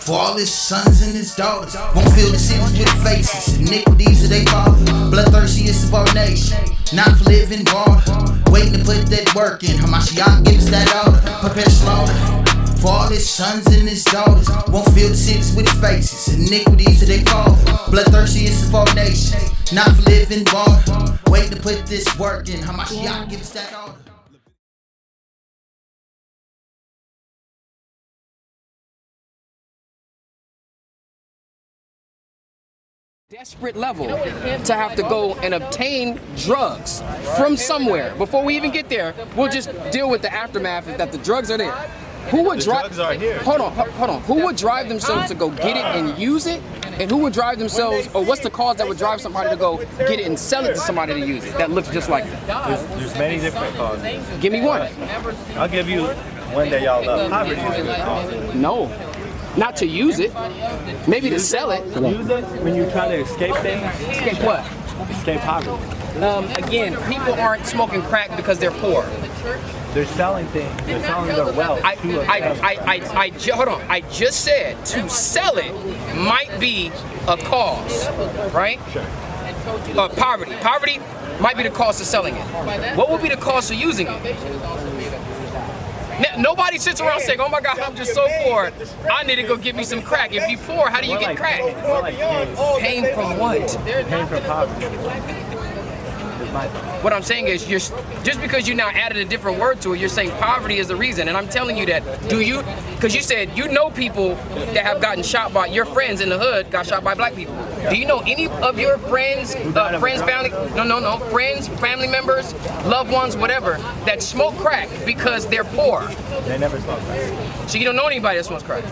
For all his sons and his daughters won't fill the cities with faces. Iniquities of they father, bloodthirstiest of our nation. Not for living water, waiting to put that work in. Hamashiach give us that order, prepare slaughter. For all his sons and his daughters won't fill the cities with faces. Iniquities of they father, bloodthirstiest of our nation. Not for living water, waiting to put this work in. Hamashiach give us that order. Desperate level to have to go and obtain drugs from somewhere. Before we even get there, we'll just deal with the aftermath that the drugs are there. Who would drive? Drugs are here. Hold on. Who would drive themselves to go get it and use it? And who would drive themselves, or what's the cause that would drive somebody to go get it and sell it to somebody to use it that looks just like it? There's many different causes. Give me one. I'll give you one that y'all love. Poverty is a good cause. No. Not to use it, maybe to sell it. Use it when you try to escape things. Escape what? Escape poverty. Again, people aren't smoking crack because they're poor. They're selling things. They're selling their wealth. Hold on. I just said to sell it might be a cause, right? Sure. Poverty. Poverty might be the cost of selling it. What would be the cost of using it? Nobody sits around saying, "Oh my God, I'm just so poor. I need to go get me some crack." If you're poor, how do you get crack? Pain from what? Pain from poverty. What I'm saying is, just because you now added a different word to it, you're saying poverty is the reason. And I'm telling you that, because you said you know people that have gotten shot by, your friends in the hood got shot by black people. Do you know any of your friends, family, friends, family members, loved ones, whatever, that smoke crack because they're poor? They never smoke crack. So you don't know anybody that smokes crack?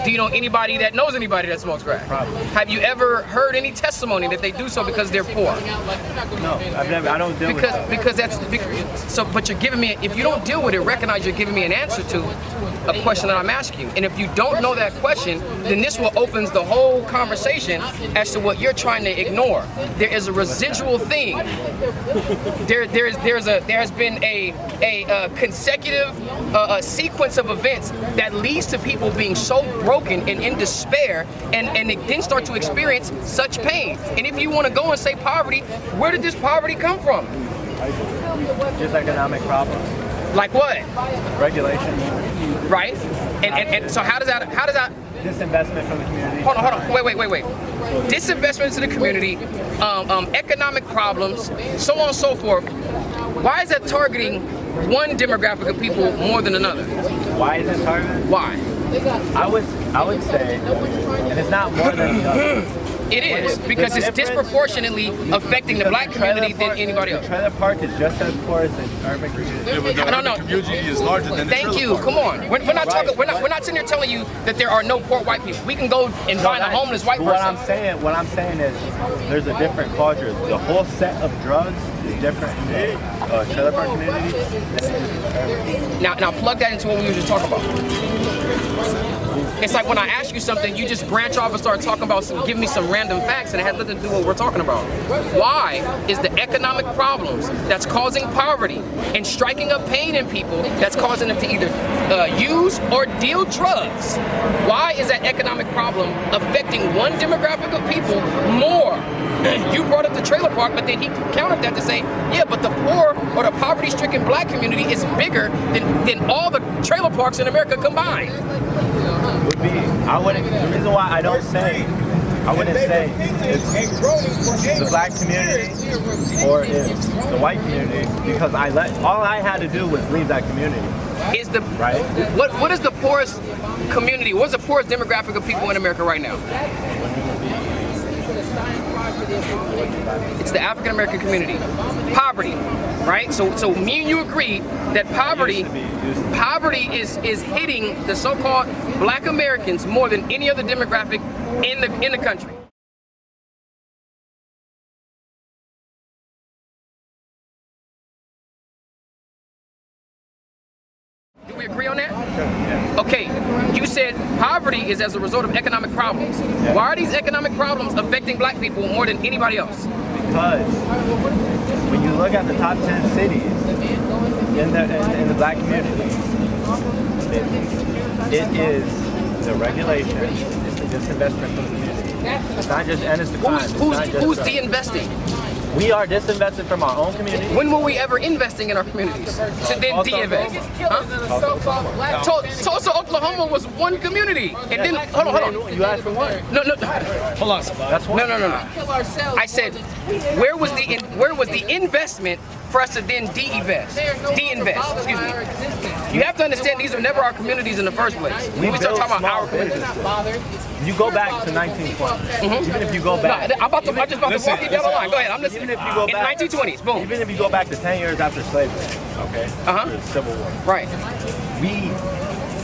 Do you know anybody that knows anybody that smokes crack? Probably. Have you ever heard any testimony that they do so because they're poor? No, I've never. I don't deal with that. Because that's so. But you're giving me. If you don't deal with it, recognize you're giving me an answer to a question that I'm asking you. And if you don't know that question, then this will opens the whole conversation as to what you're trying to ignore. There is a residual thing. There has been a consecutive sequence of events that leads to people being so broken and in despair, and they then start to experience such pain. And if you want to go and say poverty, where did this poverty come from? Just economic problems. Like what? Regulations. Right? And so how does that Disinvestment from the community. Hold on. Wait. Disinvestment to the community, economic problems, so on and so forth. Why is that targeting one demographic of people more than another? Why is it targeted? Why? I would say, and it's not more than the other. It is, because it's disproportionately affecting the black community than anybody else. The trailer park is just as poor as the urban community. Yeah, but the urban community is larger than the Thank you. Come on. We're not talking. We're not sitting here telling you that there are no poor white people. We can go and find a homeless white person. What I'm saying is, there's a different culture. The whole set of drugs is different in the trailer park community than Now plug that into what we were just talking about. It's like when I ask you something, you just branch off and start talking about give me some random facts, and it has nothing to do with what we're talking about. Why is the economic problems that's causing poverty and striking up pain in people that's causing them to either use or deal drugs? Why is that economic problem affecting one demographic of people more? You brought up the trailer park, but then he countered that to say, yeah, but the poor or the poverty-stricken black community is bigger than all the trailer parks in America combined. would be, the reason why I wouldn't say it's the black community or it's the white community, because all I had to do was leave that community. Right? What is the poorest community? What's the poorest demographic of people in America right now? It's the African American community. Poverty, right? So me and you agree that poverty is hitting the so-called black Americans more than any other demographic in the country. Do we agree on that? Yeah. Okay, you said poverty is as a result of economic problems. Yeah. Why are these economic problems affecting black people more than anybody else? Because when you look at the top 10 cities in the black community, it is the regulations, it's the disinvestment from the community. It's not just, and it's the crime. Who's de-investing? We are disinvested from our own community. When were we ever investing in our communities to then de-invest? Huh? Tulsa, Oklahoma was one community. And then, hold on. You asked for one. No. Hold on. That's one. No. I said, where was the investment for us to then de-invest? Excuse me. You have to understand these are never our communities in the first place. We We start built talking about our small communities. You go back to 1920. Even if you go back. No, I'm just about to walk you down the line. Go ahead, I'm listening. Even if you go back. In the 1920s, boom. Even if you go back to 10 years after slavery, okay? After the Civil War. Right. We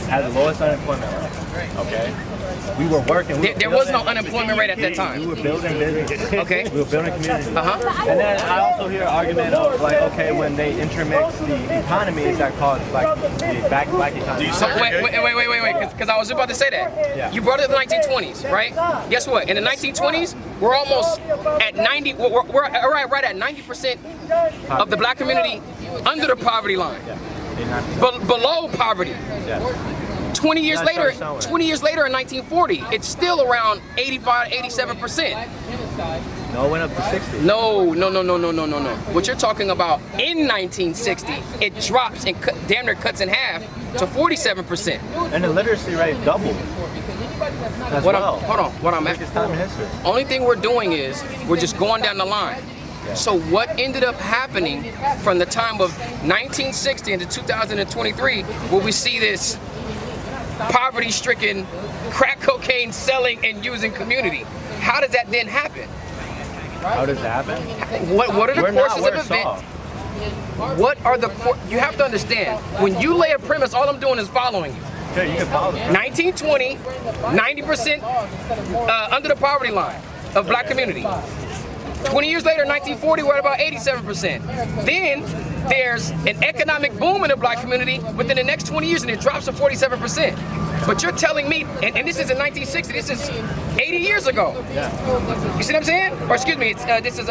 had the lowest unemployment rate, okay? We were working. There was no unemployment rate at that time. We were building businesses. Okay. We were building communities. And then I also hear an argument of like, okay, when they intermix the economies, that cause like the black economy. Wait, because I was about to say that. Yeah. You brought it to the 1920s, right? Guess what? In the 1920s, we're almost at 90. We're right at 90% of the black community under the poverty line, below poverty. Yeah. 20 years later in 1940, it's still around 85, 87%. No, it went up to 60. No. What you're talking about in 1960, it drops and damn near cuts in half to 47%. And the literacy rate doubled. As well. Hold on. What I'm Biggest time in history. Only thing we're doing is we're just going down the line. So what ended up happening from the time of 1960 into 2023, where we see this poverty-stricken, crack cocaine selling and using community? How does that then happen? How does that happen? What are the courses of events? What are the you have to understand, when you lay a premise, all I'm doing is following you. Okay, you can follow them. 1920, 90% under the poverty line of black community. 20 years later, 1940, we're at about 87%. Then there's an economic boom in the black community within the next 20 years, and it drops to 47%. But you're telling me, and this is in 1960, this is 80 years ago. Yeah. You see what I'm saying? Or excuse me, this is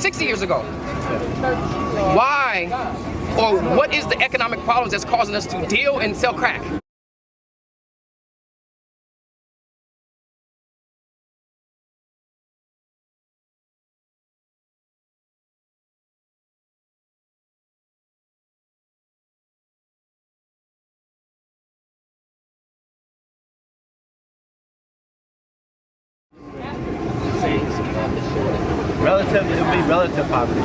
60 years ago. Why, or what is the economic problems that's causing us to deal and sell crack? It would be relative poverty.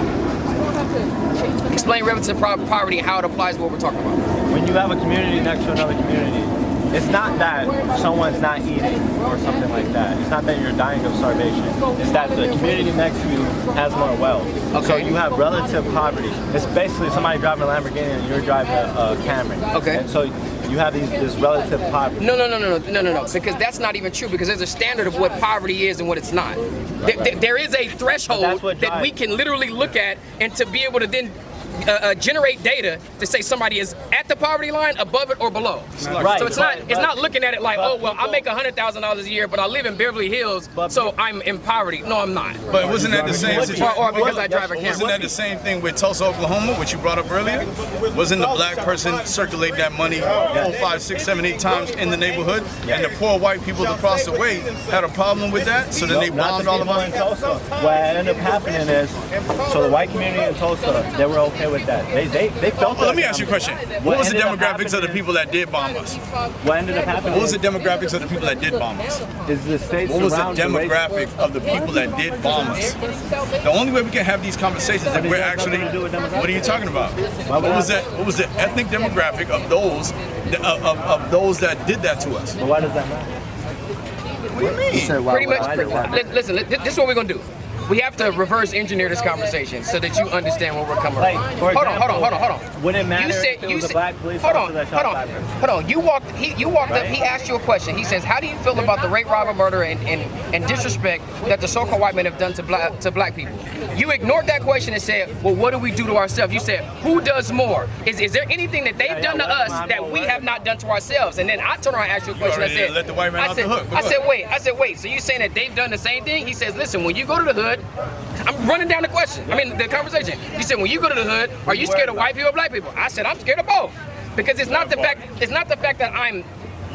Explain relative poverty and how it applies to what we're talking about. When you have a community next to another community, it's not that someone's not eating or something like that. It's not that you're dying of starvation. It's that the community next to you has more wealth. Okay. So you have relative poverty. It's basically somebody driving a Lamborghini and you're driving a Camry. Okay. And so you have this relative poverty. No, because that's not even true, because there's a standard of what poverty is and what it's not. There is a threshold that we can literally look at, and to be able to then generate data to say somebody is at the poverty line, above it, or below. Right. So it's not looking at it like, oh well, I make $100,000 a year, but I live in Beverly Hills, so I'm in poverty. No, I'm not. But wasn't that the same situation? Or because I drive a Camry. Wasn't that the same thing with Tulsa, Oklahoma, which you brought up earlier? Wasn't the black person circulate that money 4, 5, 6, 7, 8 times in the neighborhood, and the poor white people across the way had a problem with that, so then they bombed all of us? What ended up happening is, so the white community in Tulsa, they were okay with that. They felt. Let me ask you a question. What was the demographics of the people that did bomb us? What ended up happening? What was the demographics of the people that did bomb us? Is the state What was the demographic of the people that did bomb us? The only way we can have these conversations is if we're actually. What are you talking about? What was the ethnic demographic of those that did that to us? But why does that matter? What do you mean? Pretty much. Listen, this is what we're gonna do. We have to reverse engineer this conversation so that you understand where we're coming from. Hold on. Would it matter if it was a black police officer that shot black person? Hold on. You walked up, he asked you a question. He says, how do you feel about the rape, robbery, murder, and disrespect that the so-called white men have done to black people? You ignored that question and said, well, what do we do to ourselves? You said, who does more? Is there anything that they've done to us that we have not done to ourselves? And then I turned around and asked you a question. I said, let the white man off the hook. I said, wait. So you saying that they've done the same thing? He says, listen, when you go to the hood, I'm running down the question. I mean, the conversation. You said, when you go to the hood, are you scared of white people or black people? I said, I'm scared of both, because it's not the fact that I'm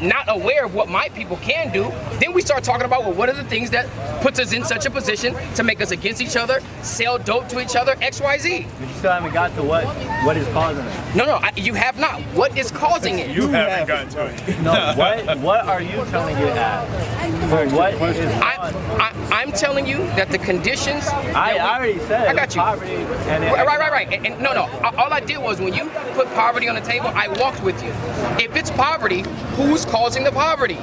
not aware of what my people can do, then we start talking about, well, what are the things that puts us in such a position to make us against each other, sell dope to each other, X, Y, Z. But you still haven't got to what is causing it. No, you have not. What is causing it? You haven't gotten to it. No, what are you trying to get at? Or what is I'm telling you that the conditions. I already said I got you. poverty and Right. And no. All I did was when you put poverty on the table, I walked with you. If it's poverty, who's causing the poverty?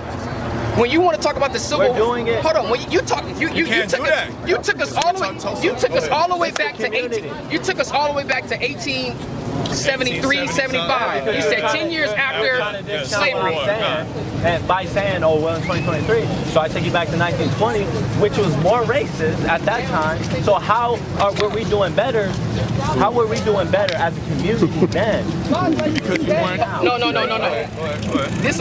When you want to talk about the civil, we're doing it. Hold on. When you talk, you can't took do that. you took us all the way. You took us all the way back to 18. You took us all the way back to 1873, 75. You said 10 years after slavery. And by saying, oh, well, in 2023, so I take you back to 1920, which was more racist at that time. So how were we doing better? How were we doing better as a community then? Because you weren't. No. This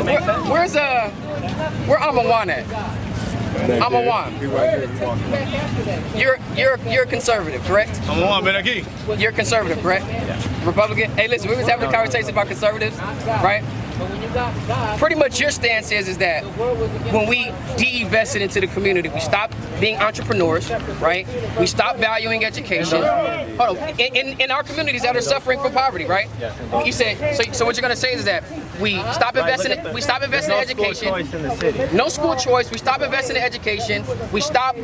where Amawan at? Amawan. You're a conservative, correct? Amawan, Ben Aki. You're a conservative, correct? Yeah. Republican. Hey, listen, we was having a conversation about conservatives, right? Pretty much your stance is that when we de-invested into the community, we stopped being entrepreneurs, right? We stopped valuing education. Hold on. In our communities that are suffering from poverty, right? You said so. What you're gonna say is that we stop investing in education. No school choice. We stop investing in education. We stop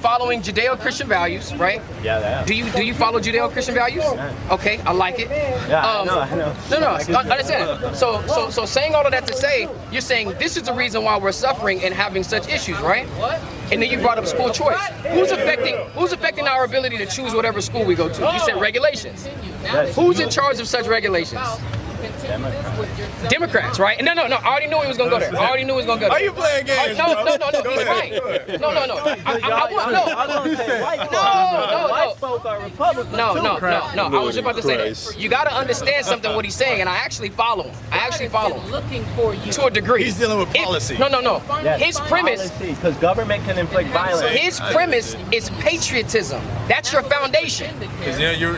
following Judeo-Christian values, right? Yeah. Do you follow Judeo-Christian values? Okay, I like it. Yeah, I know. No, understand. So saying all of that to say, you're saying this is the reason why we're suffering and having such issues, right? And then you brought up school choice. Who's affecting our ability to choose whatever school we go to? You said regulations. Who's in charge of such regulations? Democrats, right? No. I already knew he was gonna go there. Are you playing games? No. He's right. No. I was gonna say white folk are Republicans. No. I was just about to say that. You got to understand something what he's saying, and I actually follow him. To a degree. He's dealing with policy. No. Yes, His premise, because government can inflict violence. his premise is patriotism. That's your foundation. You're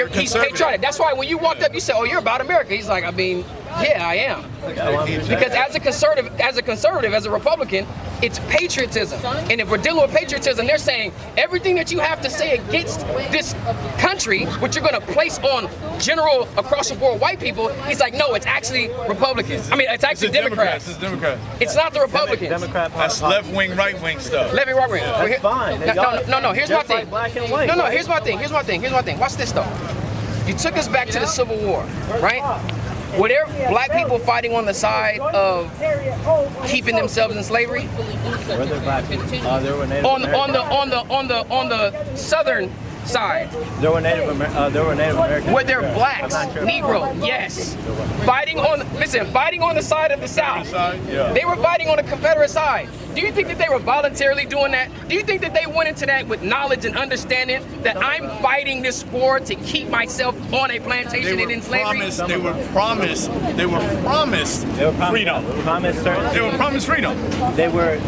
He's conservative. patriotic. That's why when you walked up, you said, "Oh, you're about America." He's like, I mean, yeah, I am. Because as a conservative, as a Republican, it's patriotism. And if we're dealing with patriotism, they're saying everything that you have to say against this country, which you're going to place on general across the board white people, he's like, no, it's actually Republicans. I mean, it's actually Democrats. It's Democrats. It's not the Republicans. That's left wing, right wing stuff. Let me rock with That's fine. No. Here's my Just like thing. black and white. No. Here's my thing. Watch this though. You took us back to the Civil War, right? Were there black people fighting on the side of keeping themselves in slavery? Were there black people? There were Native On the southern side. There were Native Americans. Were there blacks, Negro? Yes. Fighting on the side of the South. They were fighting on the Confederate side. Do you think that they were voluntarily doing that? Do you think that they went into that with knowledge and understanding that I'm fighting this war to keep myself on a plantation and in slavery? They were promised freedom. They were promised freedom. They were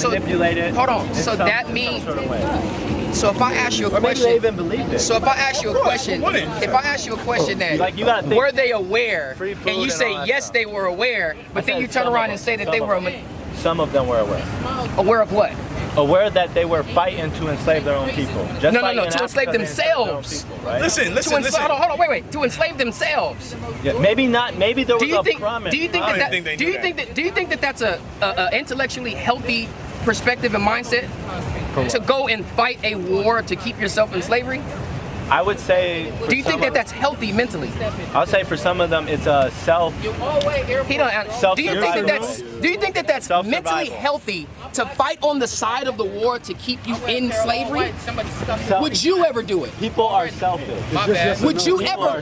manipulated. Hold on. So that means. So if I ask you a question, maybe they even believed it. So if I ask you a question, that like you gotta think, were they aware, and you say yes, they were aware, but then you turn around and say that they were. Some of them were aware. Aware of what? Aware that they were fighting to enslave their own people. Just No, like to enslave themselves. People, right? Listen. Hold on, wait. To enslave themselves. Yeah, maybe not. Maybe there was a promise. Do you think that that's a intellectually healthy perspective and mindset to go and fight a war to keep yourself in slavery? I would say. Do you think that that's healthy mentally? I would say for some of them it's a self. Do you think that that's mentally healthy to fight on the side of the war to keep you in slavery? Would you ever do it? People are selfish. Would you ever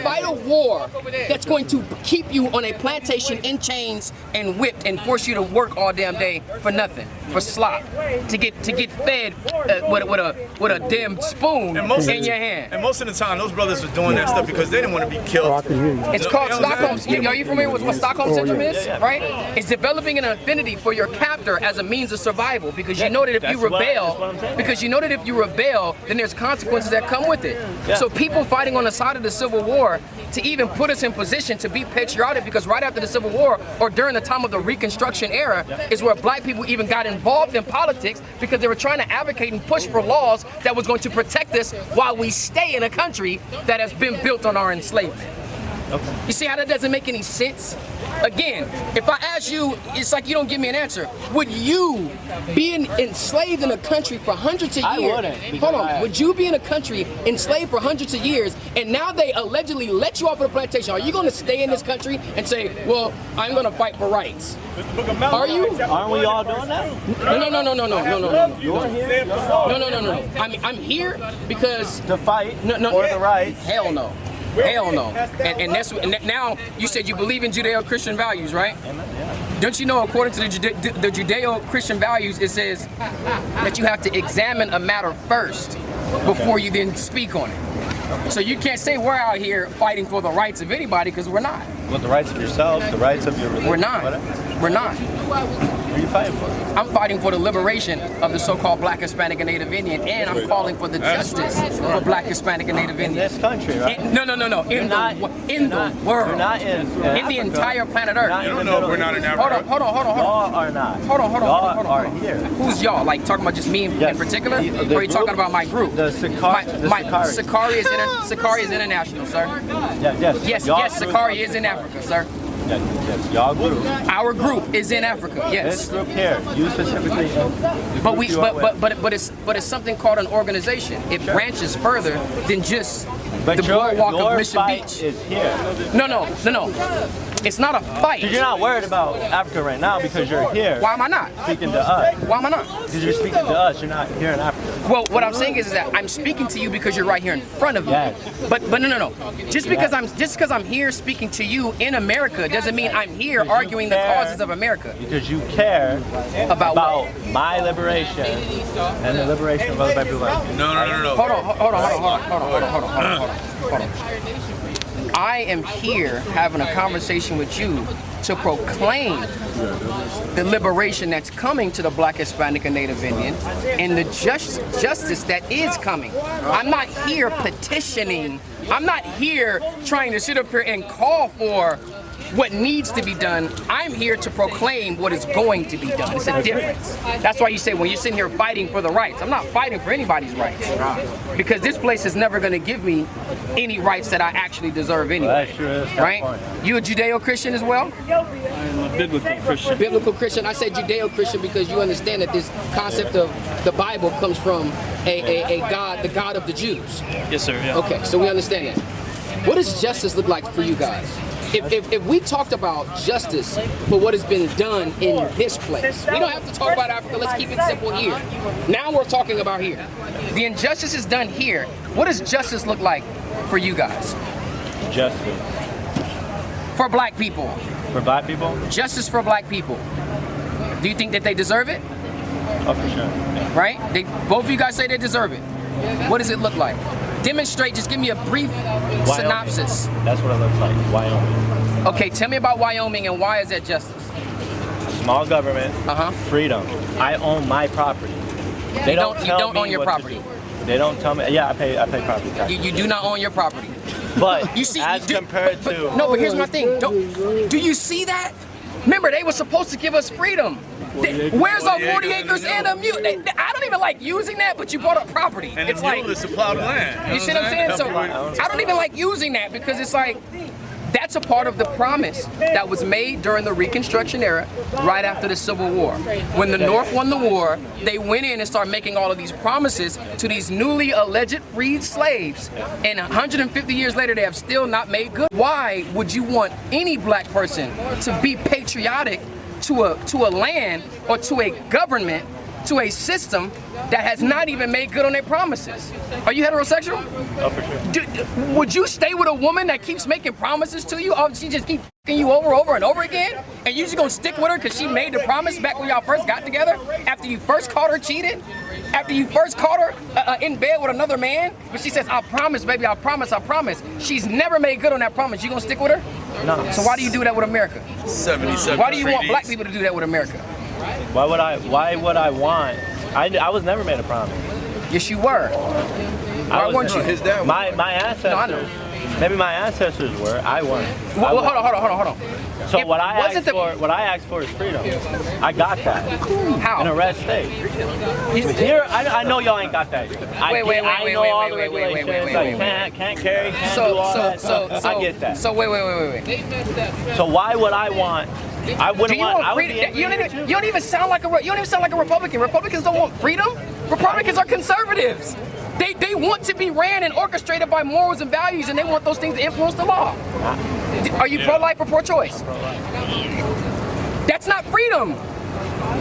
fight a war that's going to keep you on a plantation in chains and whipped and force you to work all damn day for nothing, for slop, to get fed with a damn spoon in your hand? And most of the time, those brothers were doing that stuff because they didn't want to be killed. It's called Stockholm. Are you familiar with what Stockholm Syndrome is? Right? It's developing an affinity for your captor as a means of survival, because you know that if you rebel, then there's consequences that come with it. So people fighting on the side of the Civil War, to even put us in position to be patriotic, because right after the Civil War or during the time of the Reconstruction era is where black people even got involved in politics, because they were trying to advocate and push for laws that was going to protect us while we stay in a country that has been built on our enslavement. Okay. You see how that doesn't make any sense? Again, if I ask you, it's like you don't give me an answer. Would you be enslaved in a country for hundreds of years? I wouldn't. Hold on. Would you be in a country enslaved for hundreds of years, and now they allegedly let you off of the plantation? Are you going to stay in this country and say, well, I'm going to fight for rights? Are you? Aren't we all doing that? No. You're here. No. I'm here because To fight for the rights. Hell no. Hell no. And now you said you believe in Judeo-Christian values, right? Yeah. Don't you know, according to the Judeo-Christian values, it says that you have to examine a matter first before you then speak on it. So you can't say we're out here fighting for the rights of anybody, because we're not. Well, the rights of yourself, the rights of your religion. We're not. Whatever. We're not. What are you fighting for? I'm fighting for the liberation of the so-called Black, Hispanic, and Native Indian, and I'm calling for the justice for Black, Hispanic, and Native In Indian. this country, right? No. In the world. You're not in the entire planet Earth. You don't know if we're not in Africa. Hold on. Y'all are not. Hold on. Y'all are here. Who's y'all? Like talking about just me in particular? Or are you talking about my group? The Sakari is international, sir. Yes. Yes, Sakari is in Africa, sir. Yes. Y'all group. Our group is in Africa. Yes. This group here, you specifically. But it's something called an organization. It branches further than just the boardwalk of Mission Beach. Is here. No. It's not a fight. You're not worried about Africa right now because you're here. Why am I not? Speaking to us. Why am I not? Because you're speaking to us. You're not here in Africa. Well, what I'm saying is that I'm speaking to you because you're right here in front of me. Yes. But no. Just because I'm here speaking to you in America doesn't mean I'm here arguing the causes of America. Because you care about my liberation and the liberation of other people like you. No. Hold on. I am here having a conversation with you to proclaim the liberation that's coming to the Black, Hispanic, and Native Indian, and the justice that is coming. I'm not here petitioning. I'm not here trying to sit up here and call for what needs to be done. I'm here to proclaim what is going to be done. It's a difference. That's why you say when you're sitting here fighting for the rights, I'm not fighting for anybody's rights, because this place is never going to give me any rights that I actually deserve anyway. Right? You a Judeo-Christian as well? I'm a biblical Christian. Biblical Christian. I say Judeo-Christian because you understand that this concept of the Bible comes from a God, the God of the Jews. Yes, sir. Yeah. Okay, so we understand that. What does justice look like for you guys? If we talked about justice for what has been done in this place, we don't have to talk about Africa. Let's keep it simple here. Now we're talking about here. The injustice is done here. What does justice look like for you guys? Justice. For black people. For black people? Justice for black people. Do you think that they deserve it? Oh, for sure. Yeah. Right? Both of you guys say they deserve it. What does it look like? Demonstrate, just give me a brief synopsis. That's what it looks like, Wyoming. Okay, tell me about Wyoming and why is that justice? Small government, freedom. I own my property. You don't own your property. They don't tell me. Yeah, I pay property tax. You do not own your property. But you see, compared to no, but here's my thing. Do you see that? Remember, they were supposed to give us freedom. Where's our 40 acres and a mule? I don't even like using that, but you bought up property. And it's the mule is to plow the land. You see what I'm saying? So I don't even like using that because it's like, that's a part of the promise that was made during the Reconstruction era, right after the Civil War. When the North won the war, they went in and started making all of these promises to these newly alleged freed slaves. And 150 years later, they have still not made good. Why would you want any black person to be patriotic to a land or to a government, to a system that has not even made good on their promises? Are you heterosexual? Oh, for sure. Would you stay with a woman that keeps making promises to you? Oh, she just keeps f***ing you over and over again? And you just gonna stick with her because she made the promise back when y'all first got together? After you first caught her cheating? After you first caught her in bed with another man? But she says, I promise, baby, I promise. She's never made good on that promise. You gonna stick with her? No. So why do you do that with America? 77. Why do you want black people to do that with America? Why would I want? I was never made a promise. Yes, you were. Why weren't you? His dad was. My ancestors. No, I know. Maybe my ancestors were. I weren't. Well, hold on. So If what I wasn't asked for is freedom. I got that. How? In a red state. Here, I know y'all ain't got that. I know all the regulations. Like can't carry, can't do all that. So I get that. So wait. So why would I want? I wouldn't Do you want. want I would freedom? be You don't even sound like a Republican. Republicans don't want freedom. Republicans are conservatives. They want to be ran and orchestrated by morals and values, and they want those things to influence the law. Are you pro-life or pro-choice? That's not freedom.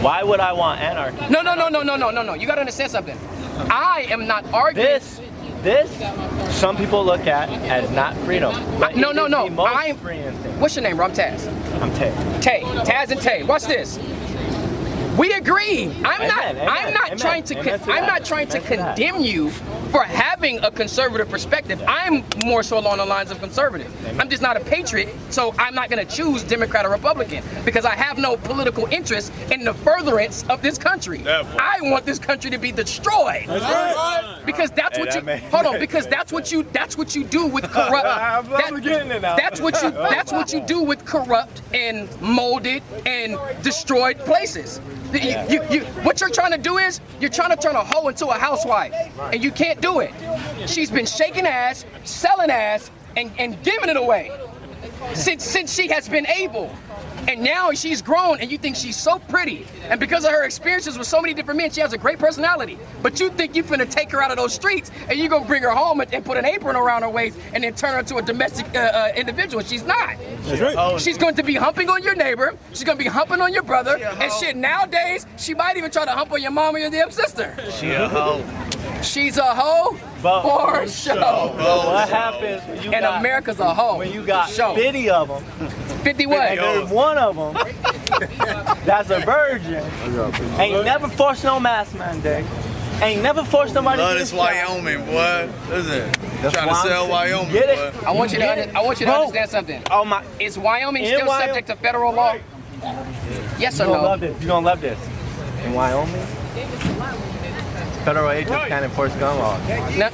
Why would I want anarchy? No. You gotta understand something. I am not arguing. This, some people look at as not freedom. But No. I'm freeing things. What's your name, bro? I'm Taz. I'm Tay. Taz and Tay. Watch this. We agree. I'm not trying to condemn you for having a conservative perspective. I'm more so along the lines of conservative. I'm just not a patriot, so I'm not going to choose Democrat or Republican because I have no political interest in the furtherance of this country. I want this country to be destroyed. That's right. Because that's what because that's what you do with corrupt. That's what you do with corrupt and molded and destroyed places. What you're trying to do is you're trying to turn a hoe into a housewife, and you can't do it. She's been shaking ass, selling ass, and giving it away since she has been able. And now she's grown, and you think she's so pretty. And because of her experiences with so many different men, she has a great personality. But you think you're finna take her out of those streets, and you're gonna bring her home and put an apron around her waist, and then turn her into a domestic individual. She's not. That's right. She's going to be humping on your neighbor. She's gonna be humping on your brother, and shit. Nowadays, she might even try to hump on your mom or your damn sister. She a hoe. She's a hoe for sure. What happens when you got, America's a hoe. When you got 50 of them. 50 what? And there's one of them that's a virgin. Ain't never forced no mask mandate. Ain't never forced nobody to do this. Wyoming, boy. Listen, trying to sell Wyoming, get it? boy. I want you to understand something. Oh my! Is Wyoming still subject to federal law? Yes or no? You don't love this. In Wyoming, federal agents can't enforce gun laws. Now,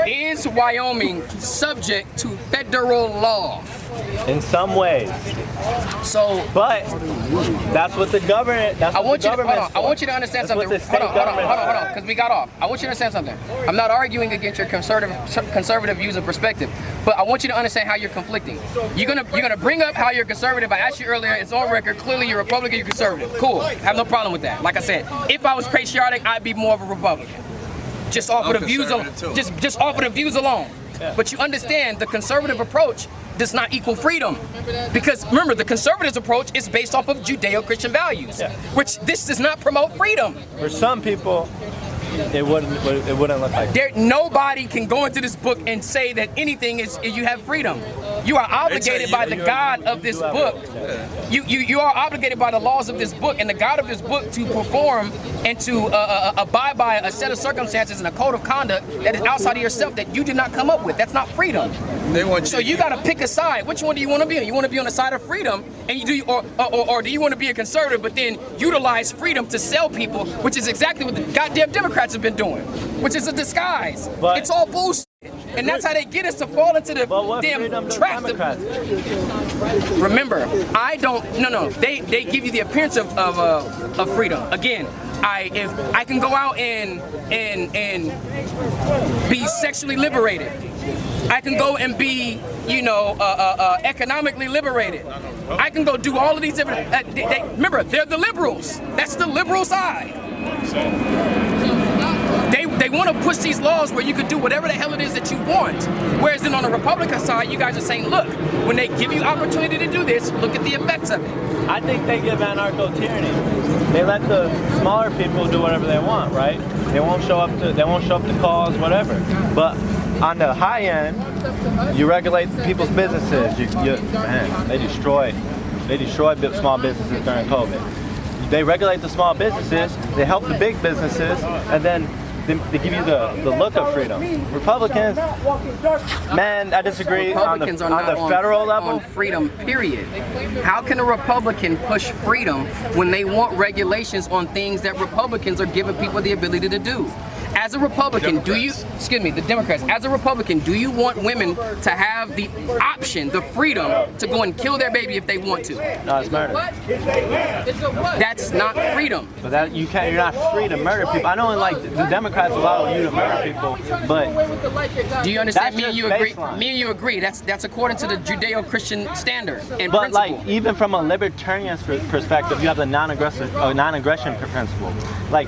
is Wyoming subject to federal law? In some ways. So, but that's what the government. That's what I want the government. I want you to understand something. Hold on, because we got off. I want you to understand something. I'm not arguing against your conservative views and perspective, but I want you to understand how you're conflicting. You're gonna bring up how you're conservative. I asked you earlier. It's on record. Clearly, you're Republican. You're conservative. Cool. Have no problem with that. Like I said, if I was patriotic, I'd be more of a Republican. Just off of the views alone. Just off of the views alone. Yeah. But you understand the conservative approach does not equal freedom. Because remember, the conservative approach is based off of Judeo-Christian values, which this does not promote freedom. For some people, it wouldn't look like that. Nobody can go into this book and say that anything is you have freedom. You are obligated by the God of this book. You are obligated by the laws of this book and the God of this book to perform and to abide by a set of circumstances and a code of conduct that is outside of yourself that you did not come up with. That's not freedom. So you got to pick a side. Which one do you want to be on? You want to be on the side of freedom, and or do you want to be a conservative but then utilize freedom to sell people, which is exactly what the goddamn Democrats have been doing, which is a disguise. It's all bullshit. And that's how they get us to fall into the damn trap. Remember, they give you the appearance of freedom. Again, if I can go out and be sexually liberated, I can go and be, economically liberated. I can go do all of these different. Remember, they're the liberals. That's the liberal side. They want to push these laws where you could do whatever the hell it is that you want. Whereas then on the Republican side, you guys are saying, look, when they give you opportunity to do this, look at the effects of it. I think they give anarcho-tyranny. They let the smaller people do whatever they want, right? They won't show up to calls, whatever. But on the high end, you regulate people's businesses. They destroyed small businesses during COVID. They regulate the small businesses, they help the big businesses, and then they give you the look of freedom. Republicans, man, I disagree. Republicans on the federal level. On freedom, period. How can a Republican push freedom when they want regulations on things that Republicans are giving people the ability to do? As a Republican, the Democrats, as a Republican, do you want women to have the option, the freedom to go and kill their baby if they want to? No, it's murder. That's not freedom. But that you can't. You're not free to murder people. I know, like the Democrats allow you to murder people, but do you understand? Me and you agree. Baseline. Me and you agree. That's according to the Judeo-Christian standard and but principle. like even from a libertarian perspective, you have the non-aggression principle. Like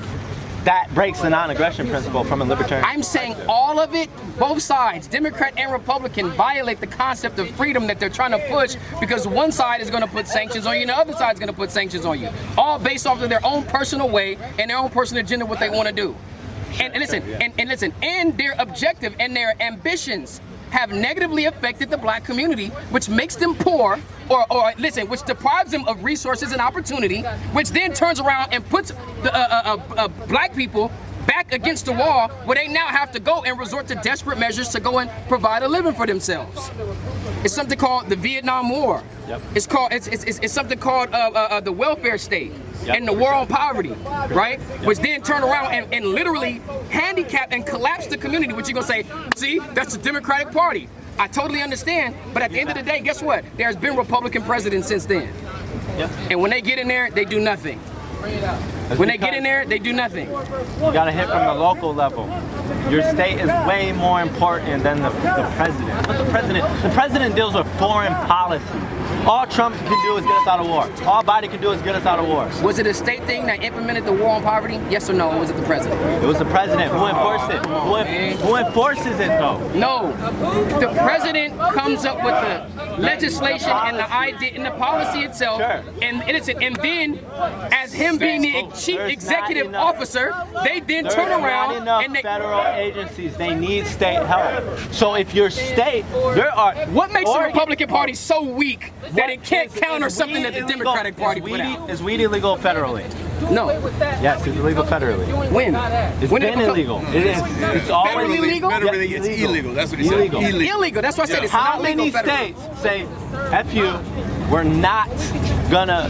that breaks the non-aggression principle from a libertarian. I'm saying all of it, both sides, Democrat and Republican, violate the concept of freedom that they're trying to push because one side is going to put sanctions on you and the other side is going to put sanctions on you. All based off of their own personal way and their own personal agenda, what they want to do. And listen, and their objective and their ambitions have negatively affected the black community, which makes them poor, which deprives them of resources and opportunity, which then turns around and puts the black people back against the wall where they now have to go and resort to desperate measures to go and provide a living for themselves. It's something called the Vietnam War. Yep. It's something called the welfare state. Yep. And the war on poverty, right? Which then turn around and literally handicap and collapse the community, which you're gonna say, see, that's the Democratic Party. I totally understand, but at the end of the day, guess what? There's been Republican presidents since then. Yep. And when they get in there, they do nothing. When they get in there, they do nothing. You gotta hit from the local level. Your state is way more important than the president. But the president deals with foreign policy. All Trump can do is get us out of war. All Biden can do is get us out of war. Was it a state thing that implemented the war on poverty? Yes or no? Or was it the president? It was the president who enforced it. Who enforces it though? No. The president comes up with the legislation and the idea and the policy itself. Sure. And then as him being the chief executive officer, they then turn around and they federal agencies. They need state help. So if your state, there are. What makes the Republican Party so weak that it can't counter something that the Democratic Party put out? Is weed illegal federally? No. Yes, it's illegal federally. When? It's been illegal. It is. It's always Federally illegal? Federally, it's illegal. That's what he said. Illegal. That's what I said. It's How not many legal federally. states say, F you, we're not gonna...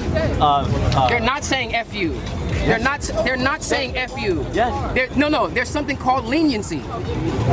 They're not saying F you. They're not saying F you. Yes. No, there's something called leniency.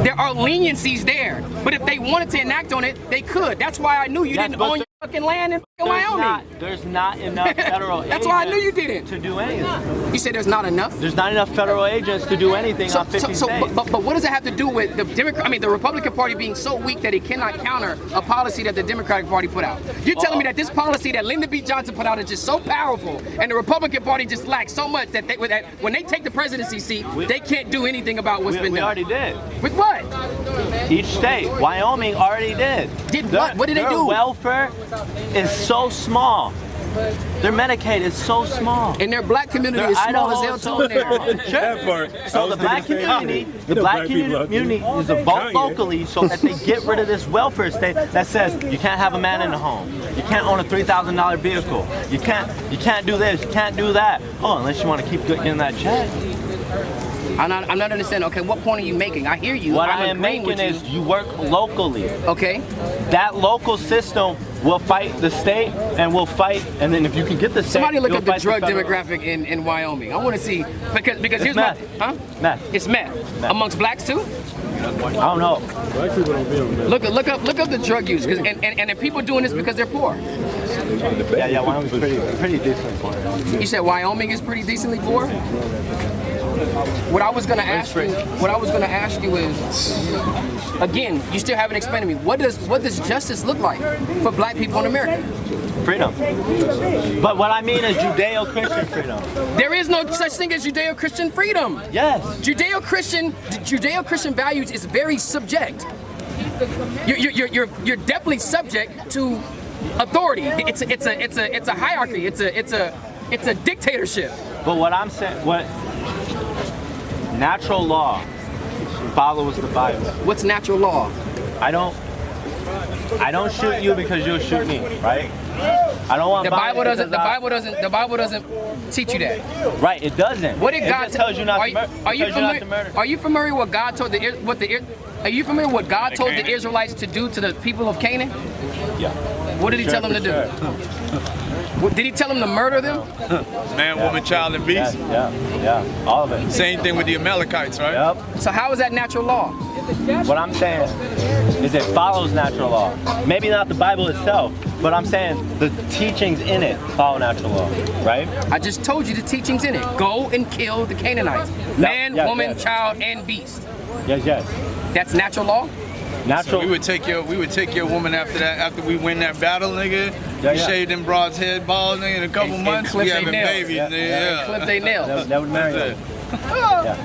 There are leniencies there. But if they wanted to enact on it, they could. That's why I knew you didn't own your fucking land in Wyoming. There's not enough federal agents. That's why I knew you didn't. To do anything. You said there's not enough? There's not enough federal agents to do anything on 50 states. But what does it have to do with the Republican Party being so weak that it cannot counter a policy that the Democratic Party put out? You're telling me that this policy that Lyndon B. Johnson put out is just so powerful and the Republican Party just lacks so much that when they take the presidency seat, they can't do anything about what's been done. We already did. With what? Each state. Wyoming already did. Did what? What did they do? Their welfare is so small. Their Medicaid is so small. And their black community is small as hell too in there. Sure. So the black community is a vote locally so that they get rid of this welfare state that says you can't have a man in the home. You can't own a $3,000 vehicle. You can't do this, you can't do that. Oh, unless you want to keep getting that check. I'm not understanding. Okay, what point are you making? I hear you. What I am making is you work locally. Okay. That local system will fight the state and will fight, and then if you can get the state, somebody look up the drug the demographic in Wyoming. I want to see because here's meth. Meth. It's meth. Amongst blacks too? I don't know. Look up the drug use, and if people doing this because they're poor. Yeah, Wyoming's pretty decently poor. You said Wyoming is pretty decently poor? What I was gonna ask you is, again, you still haven't explained to me, what does justice look like for black people in America? Freedom. But what I mean is Judeo-Christian freedom. There is no such thing as Judeo-Christian freedom. Yes. Judeo-Christian values is very subject. You're definitely subject to authority. It's a hierarchy. It's a dictatorship. But what I'm saying, natural law follows the Bible. What's natural law? I don't shoot you because you'll shoot me, right? I don't want the Bible doesn't teach you that. Right, it doesn't. What did God tells you not to murder? Are you familiar with what God told Are you familiar what God told the Israelites to do to the people of Canaan? Yeah. What did he tell them to do? Did he tell him to murder them? Man, woman, child, and beast. Yeah, all of it. Same thing with the Amalekites, right? Yep. So how is that natural law? What I'm saying is it follows natural law. Maybe not the Bible itself, but I'm saying the teachings in it follow natural law, right? I just told you the teachings in it. Go and kill the Canaanites. Man, woman, child, and beast. Yes. That's natural law? Natural. So we would take your woman after that, after we win that battle, nigga. Yeah, we shave them broads head balls, nigga, in a couple months. clip We they having nails. babies, And nigga. clip they nails. That would marry them.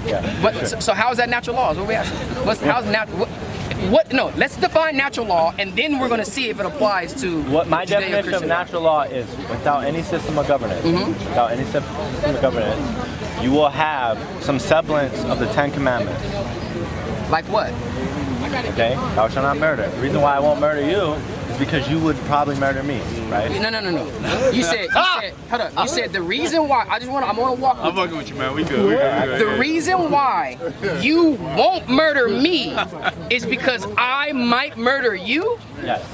Yeah. But so how is that natural law? Is what we asking. How's natural? What? No. Let's define natural law, and then we're gonna see if it applies to What my definition of Judeo-Christian natural law is, without any system of governance, without any system of governance, you will have some semblance of the 10 Commandments. Like what? Okay? Thou shalt not murder. The reason why I won't murder you is because you would probably murder me, right? No. You said, hold up. You said the reason why. I want to walk with I'm fucking with you, man. We good. The reason why you won't murder me is because I might murder you. Yes.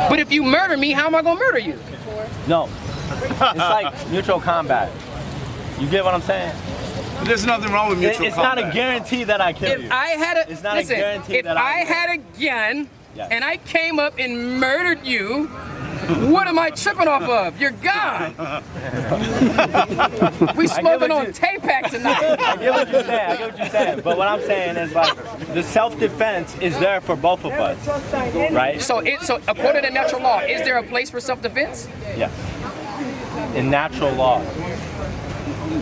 But if you murder me, how am I gonna murder you? No. It's like mutual combat. You get what I'm saying? There's nothing wrong with mutual It's combat. not a guarantee that I kill you. If I had a It's not a guarantee if that I I had a gun Yes. and I came up and murdered you, what am I tripping off of? You're gone. We smoking on Tay-Pack tonight. I get what you're saying. But what I'm saying is like the self-defense is there for both of us, right? So according to natural law, is there a place for self-defense? Yeah. In natural law.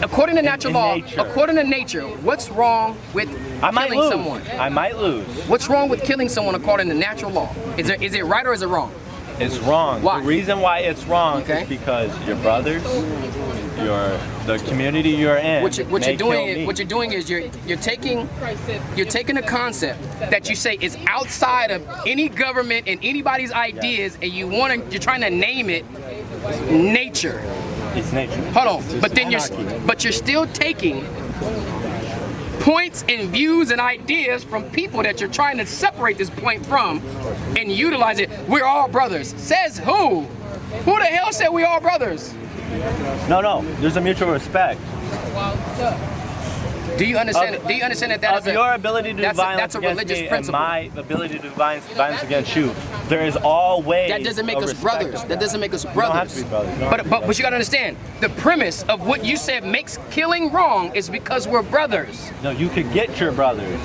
According to natural law, nature. according to nature, what's wrong with I might killing lose. someone? I might lose. What's wrong with killing someone according to natural law? Is it right or is it wrong? It's wrong. Why? The reason why it's wrong Okay. is because your brothers, the community you're in, What you're may kill me. doing is you're taking a concept that you say is outside of any government and anybody's ideas, and you're trying to name it nature. It's nature. Hold on, It's but then anarchy. you're still taking points and views and ideas from people that you're trying to separate this point from and utilize it. We're all brothers. Says who? Who the hell said we all brothers? No. There's a mutual respect. Do you understand? Do you understand that Of your ability to do violence that's a against religious me principle? and my ability to do violence against you, there is always That doesn't make a us respect brothers. of That doesn't make us You don't have brothers. to be brothers. You don't have to be But you gotta understand, the premise of what you said makes killing wrong is because we're brothers. No, you could get your brothers,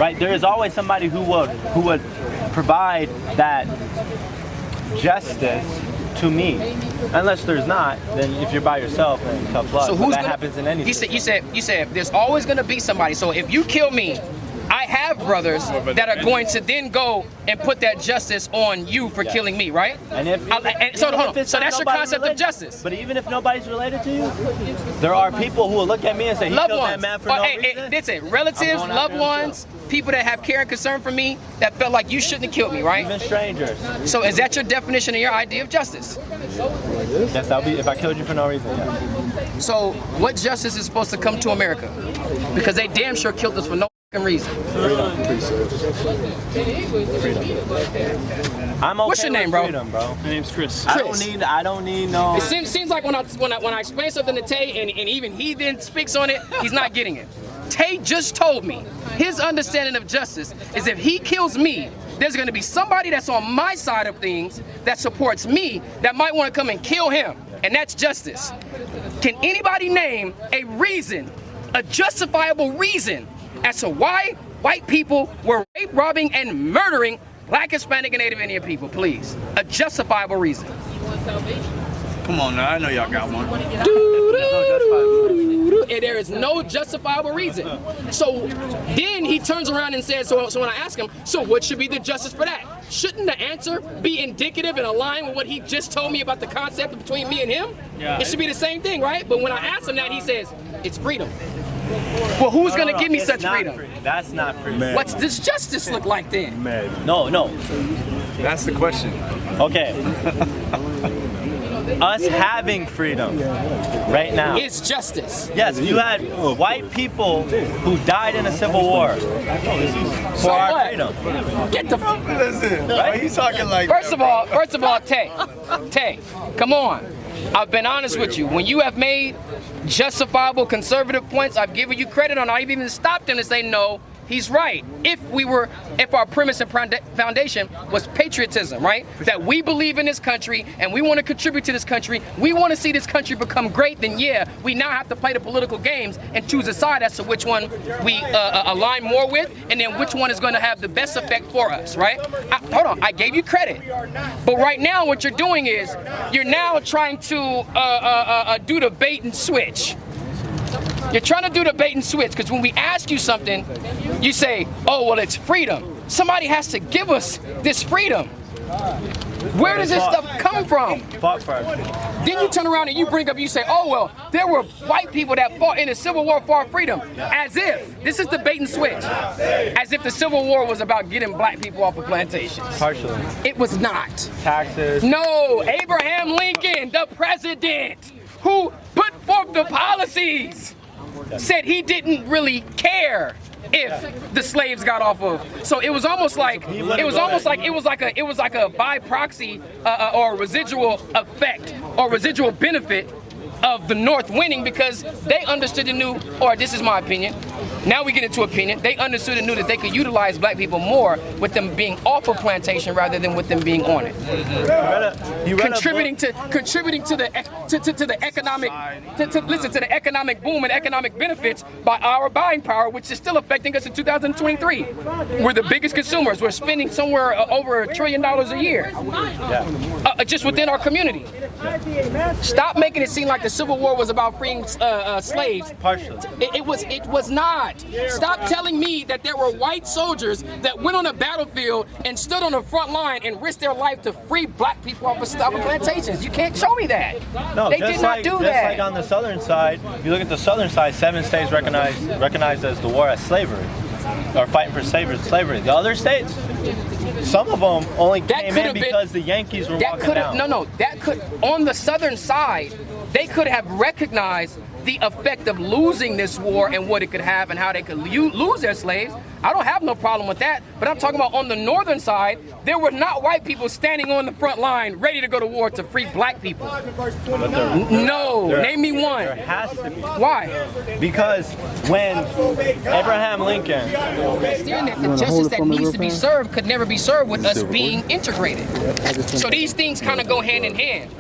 right? There is always somebody who would provide that justice to me. Unless there's not, then if you're by yourself, then tough luck. So But who's that gonna, happens in any. You said there's always gonna be somebody. So if you kill me, I have brothers that are going to then go and put that justice on you for killing me, right? And if So hold on. if it's So not that's your nobody concept related- of justice. But even if nobody's related to you, there are people who will look at me and say, he Loved killed that ones. man for no Hey, reason. listen, relatives, I'm going loved after him ones, people that have care and concern for me that felt like you shouldn't have killed me, right? Even strangers. So is that your definition of your idea of justice? Yes, that'll be if I killed you for no reason. Yeah. So what justice is supposed to come to America? Because they damn sure killed us for no fucking reason. I'm okay What's your name, with bro? freedom, bro. My name's Chris. I don't need no. It seems like when I explain something to Tay and even he then speaks on it, he's not getting it. Tay just told me his understanding of justice is if he kills me, there's going to be somebody that's on my side of things that supports me that might want to come and kill him, and that's justice. Can anybody name a reason, a justifiable reason, as to why white people were rape, robbing, and murdering Black, Hispanic, and Native Indian people, please? A justifiable reason. Come on now, I know y'all got one. And there is no justifiable reason. So then he turns around and says, so when I ask him, so what should be the justice for that? Shouldn't the answer be indicative and aligned with what he just told me about the concept between me and him? Yeah. It should be the same thing, right? But when I ask him that, he says, it's freedom. Well, who's going to give me it's such not freedom? That's not freedom. What's this justice look like then? No. That's the question. Okay. Us having freedom right now. It's justice. Yes, you had white people who died in a civil war for our what? freedom. Get the Listen, right? He's talking like. First of all, Tay, come on. I've been honest with you. When you have made justifiable conservative points, I've given you credit on. I've even stopped him to say no. He's right. If our premise and foundation was patriotism, right? That we believe in this country and we want to contribute to this country, we want to see this country become great, then yeah, we now have to play the political games and choose a side as to which one we align more with, and then which one is going to have the best effect for us, right? Hold on, I gave you credit. But right now what you're doing is you're now trying to do the bait and switch. You're trying to do the bait and switch, because when we ask you something, you say, oh, well, it's freedom. Somebody has to give us this freedom. Where does this stuff come from? Then you turn around and you bring up, you say, oh, well, there were white people that fought in the Civil War for our freedom. As if, this is the bait and switch, as if the Civil War was about getting black people off of plantations. Partially. It was not. Taxes. No, Abraham Lincoln, the president who put forth the policies, said he didn't really care if the slaves got off of. So it was almost like it was like a by proxy or residual effect or residual benefit of the North winning, because they understood and knew, or this is my opinion, now we get into opinion, they understood and knew that they could utilize black people more with them being off of plantation rather than with them being on it. Contributing to the economic boom and economic benefits by our buying power, which is still affecting us in 2023. We're the biggest consumers. We're spending somewhere over $1 trillion a year, just within our community. Stop making it seem like the Civil War was about freeing slaves. Partially. It was not. Stop telling me that there were white soldiers that went on a battlefield and stood on the front line and risked their life to free black people off of plantations. You can't show me that. No, they did not do that. Just like on the southern side, if you look at the southern side, 7 states recognized as the war as slavery, or fighting for slavery. The other states, some of them only came in because the Yankees were walking down. That could, on the southern side, they could have recognized the effect of losing this war and what it could have and how they could lose their slaves. I don't have no problem with that, but I'm talking about on the northern side, there were not white people standing on the front line ready to go to war to free black people. No, name me one. There has to be. Why? Because when Abraham Lincoln... Understand that the justice that needs to be served could never be served with us being integrated. So these things kind of go hand in hand.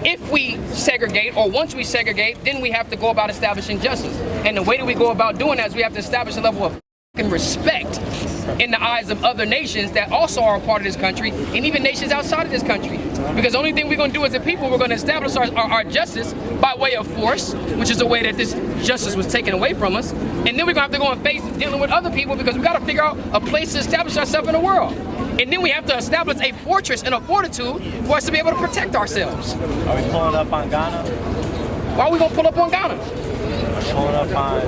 If we segregate, or once we segregate, then we have to go about establishing justice. And the way that we go about doing that is we have to establish a level of respect in the eyes of other nations that also are a part of this country, and even nations outside of this country. Because the only thing we're going to do as a people, we're going to establish our justice by way of force, which is the way that this justice was taken away from us. And then we're going to have to go and face dealing with other people, because we got to figure out a place to establish ourselves in the world. And then we have to establish a fortress and a fortitude for us to be able to protect ourselves. Are we pulling up on Ghana? Why are we going to pull up on Ghana? Pulling up on...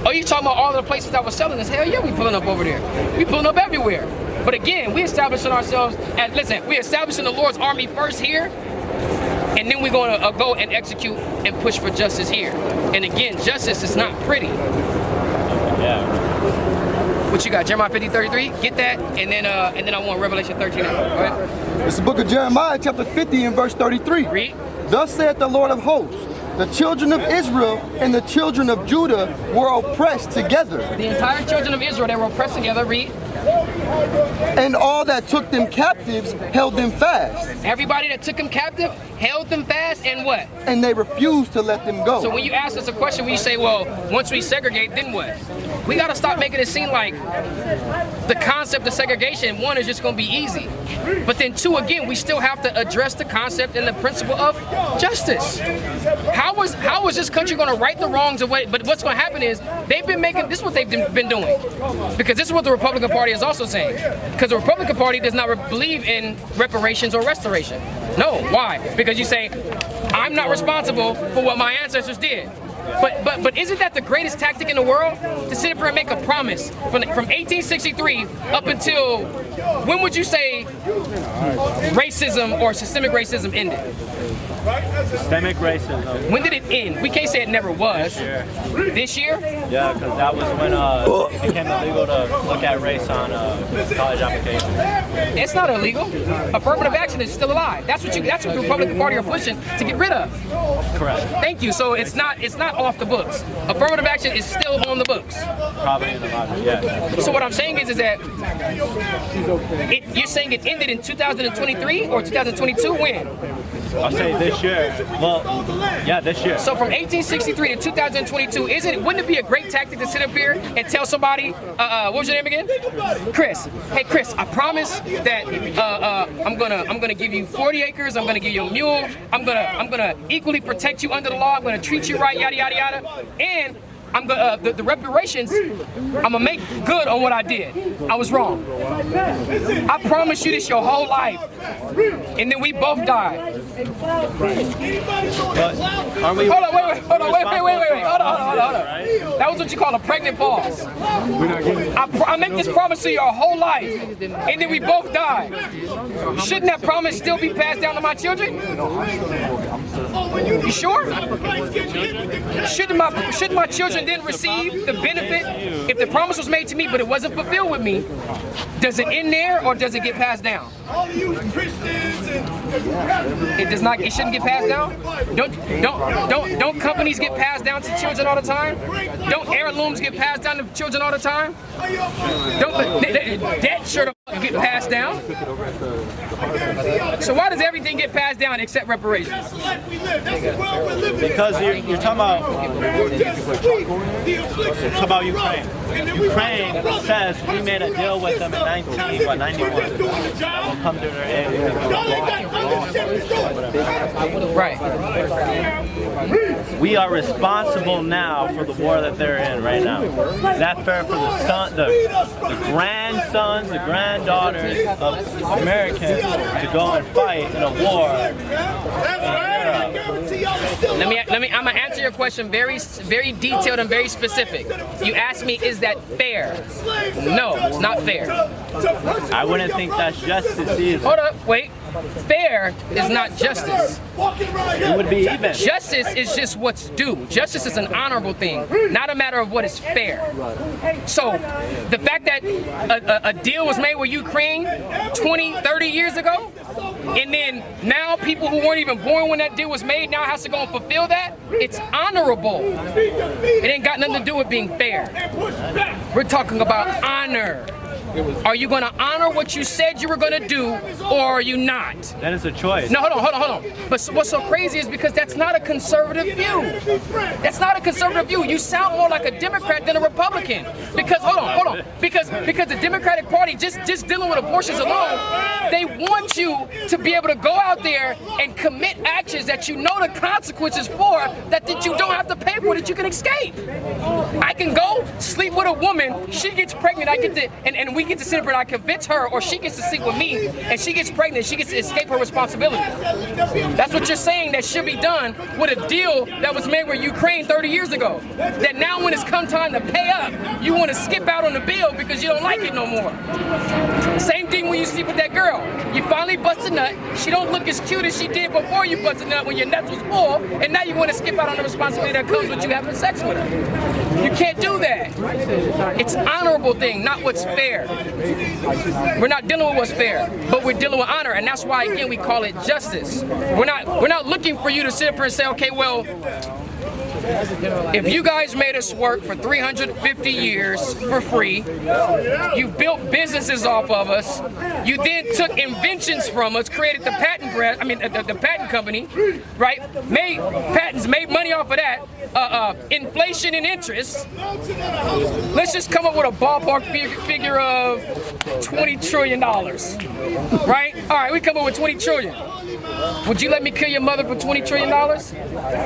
Oh, you talking about all the places that were selling this? Hell yeah, we pulling up over there. We pulling up everywhere. But again, we establishing ourselves, and listen, we establishing the Lord's army first here, and then we're going to go and execute and push for justice here. And again, justice is not pretty. Yeah. What you got? Jeremiah 50:33. Get that, and then I want Revelation 13. All right. It's the book of Jeremiah, chapter 50, and verse 33. Read. Thus saith the Lord of hosts, the children of Israel and the children of Judah were oppressed together. The entire children of Israel, they were oppressed together. Read. And all that took them captives held them fast. Everybody that took them captive held them fast, and what? And they refused to let them go. So when you ask us a question, when you say, well, once we segregate, then what? We got to stop making it seem like the concept of segregation, one, is just going to be easy. But then two, again, we still have to address the concept and the principle of justice. How is this country going to right the wrongs away? But what's going to happen is they've been making, this is what they've been doing. Because this is what the Republican Party is also saying. Because the Republican Party does not believe in reparations or restoration. No, why? Because you say, I'm not responsible for what my ancestors did. But isn't that the greatest tactic in the world? To sit up here and make a promise from 1863 up until when would you say racism or systemic racism ended? Systemic racism. When did it end? We can't say it never was. This year? Yeah, because that was when it became illegal to look at race on college applications. It's not illegal. Affirmative action is still alive. That's what the Republican Party are pushing to get rid of. Correct. Thank you. So it's not off the books. Affirmative action is still on the books. Probably in the logic, yeah. So what I'm saying is that you're saying it ended in 2023 or 2022? When? I'll say this year. Well, yeah, this year. So from 1863 to 2022, wouldn't it be a great tactic to sit up here and tell somebody, what was your name again? Chris. Hey Chris, I promise that I'm gonna give you 40 acres. I'm gonna give you a mule. I'm gonna equally protect you under the law. I'm gonna treat you right, yada yada yada. And I'm gonna the reparations. I'm gonna make good on what I did. I was wrong. I promise you this your whole life, and then we both died. But aren't we? Hold on, wait. Hold on. That was what you call a pregnant pause. I make this promise to you your whole life, and then we both die. Shouldn't that promise still be passed down to my children? You sure? Shouldn't my children then receive the benefit if the promise was made to me but it wasn't fulfilled with me? Does it end there or does it get passed down? It does not. It shouldn't get passed down. Don't companies get passed down to children all the time? Don't heirlooms get passed down to children all the time? Don't debt sure to get passed down? So why does everything get passed down except reparations? Because you're talking about Ukraine. Ukraine says we made a deal with them in 91. We'll come to their aid. Right. We are responsible now for the war that they're in right now. Is that fair for the grandsons, the granddaughters of Americans to go and fight in a war in Europe? I'm gonna answer your question very detailed and very specific. You asked me, is that fair? No, it's not fair. I wouldn't think that's justice either. Hold up, wait. Fair is not justice. It would be even. Justice is just what's due. Justice is an honorable thing, not a matter of what is fair. So the fact that a deal was made with Ukraine 20, 30 years ago, and then now people who weren't even born when that deal was made now has to go and fulfill that, it's honorable. It ain't got nothing to do with being fair. We're talking about honor. Are you going to honor what you said you were going to do, or are you not? That is a choice. No, hold on. But what's so crazy is because that's not a conservative view. That's not a conservative view. You sound more like a Democrat than a Republican. Because, hold on. Because the Democratic Party, just dealing with abortions alone, they want you to be able to go out there and commit actions that you know the consequences for, that you don't have to pay for, that you can escape. I can go sleep with a woman, she gets pregnant, and we get to sit up and I convince her, or she gets to sleep with me, and she gets pregnant, she gets to escape her responsibility. That's what you're saying that should be done with a deal that was made with Ukraine 30 years ago. That now when it's come time to pay up, you want to skip out on the bill because you don't like it no more. Same thing when you sleep with that girl. You finally bust a nut, she don't look as cute as she did before you bust a nut when your nuts was full, and now you want to skip out on the responsibility that comes with you having sex with her. You can't do that. It's an honorable thing, not what's fair. We're not dealing with what's fair, but we're dealing with honor, and that's why again we call it justice. We're not looking for you to sit up here and say, okay, well, if you guys made us work for 350 years for free, you built businesses off of us, you then took inventions from us, created the patent the patent company, right? Made patents, made money off of that. Inflation and interest. Let's just come up with a ballpark figure of $20 trillion, right? All right, we come up with 20 trillion. Would you let me kill your mother for $20 trillion?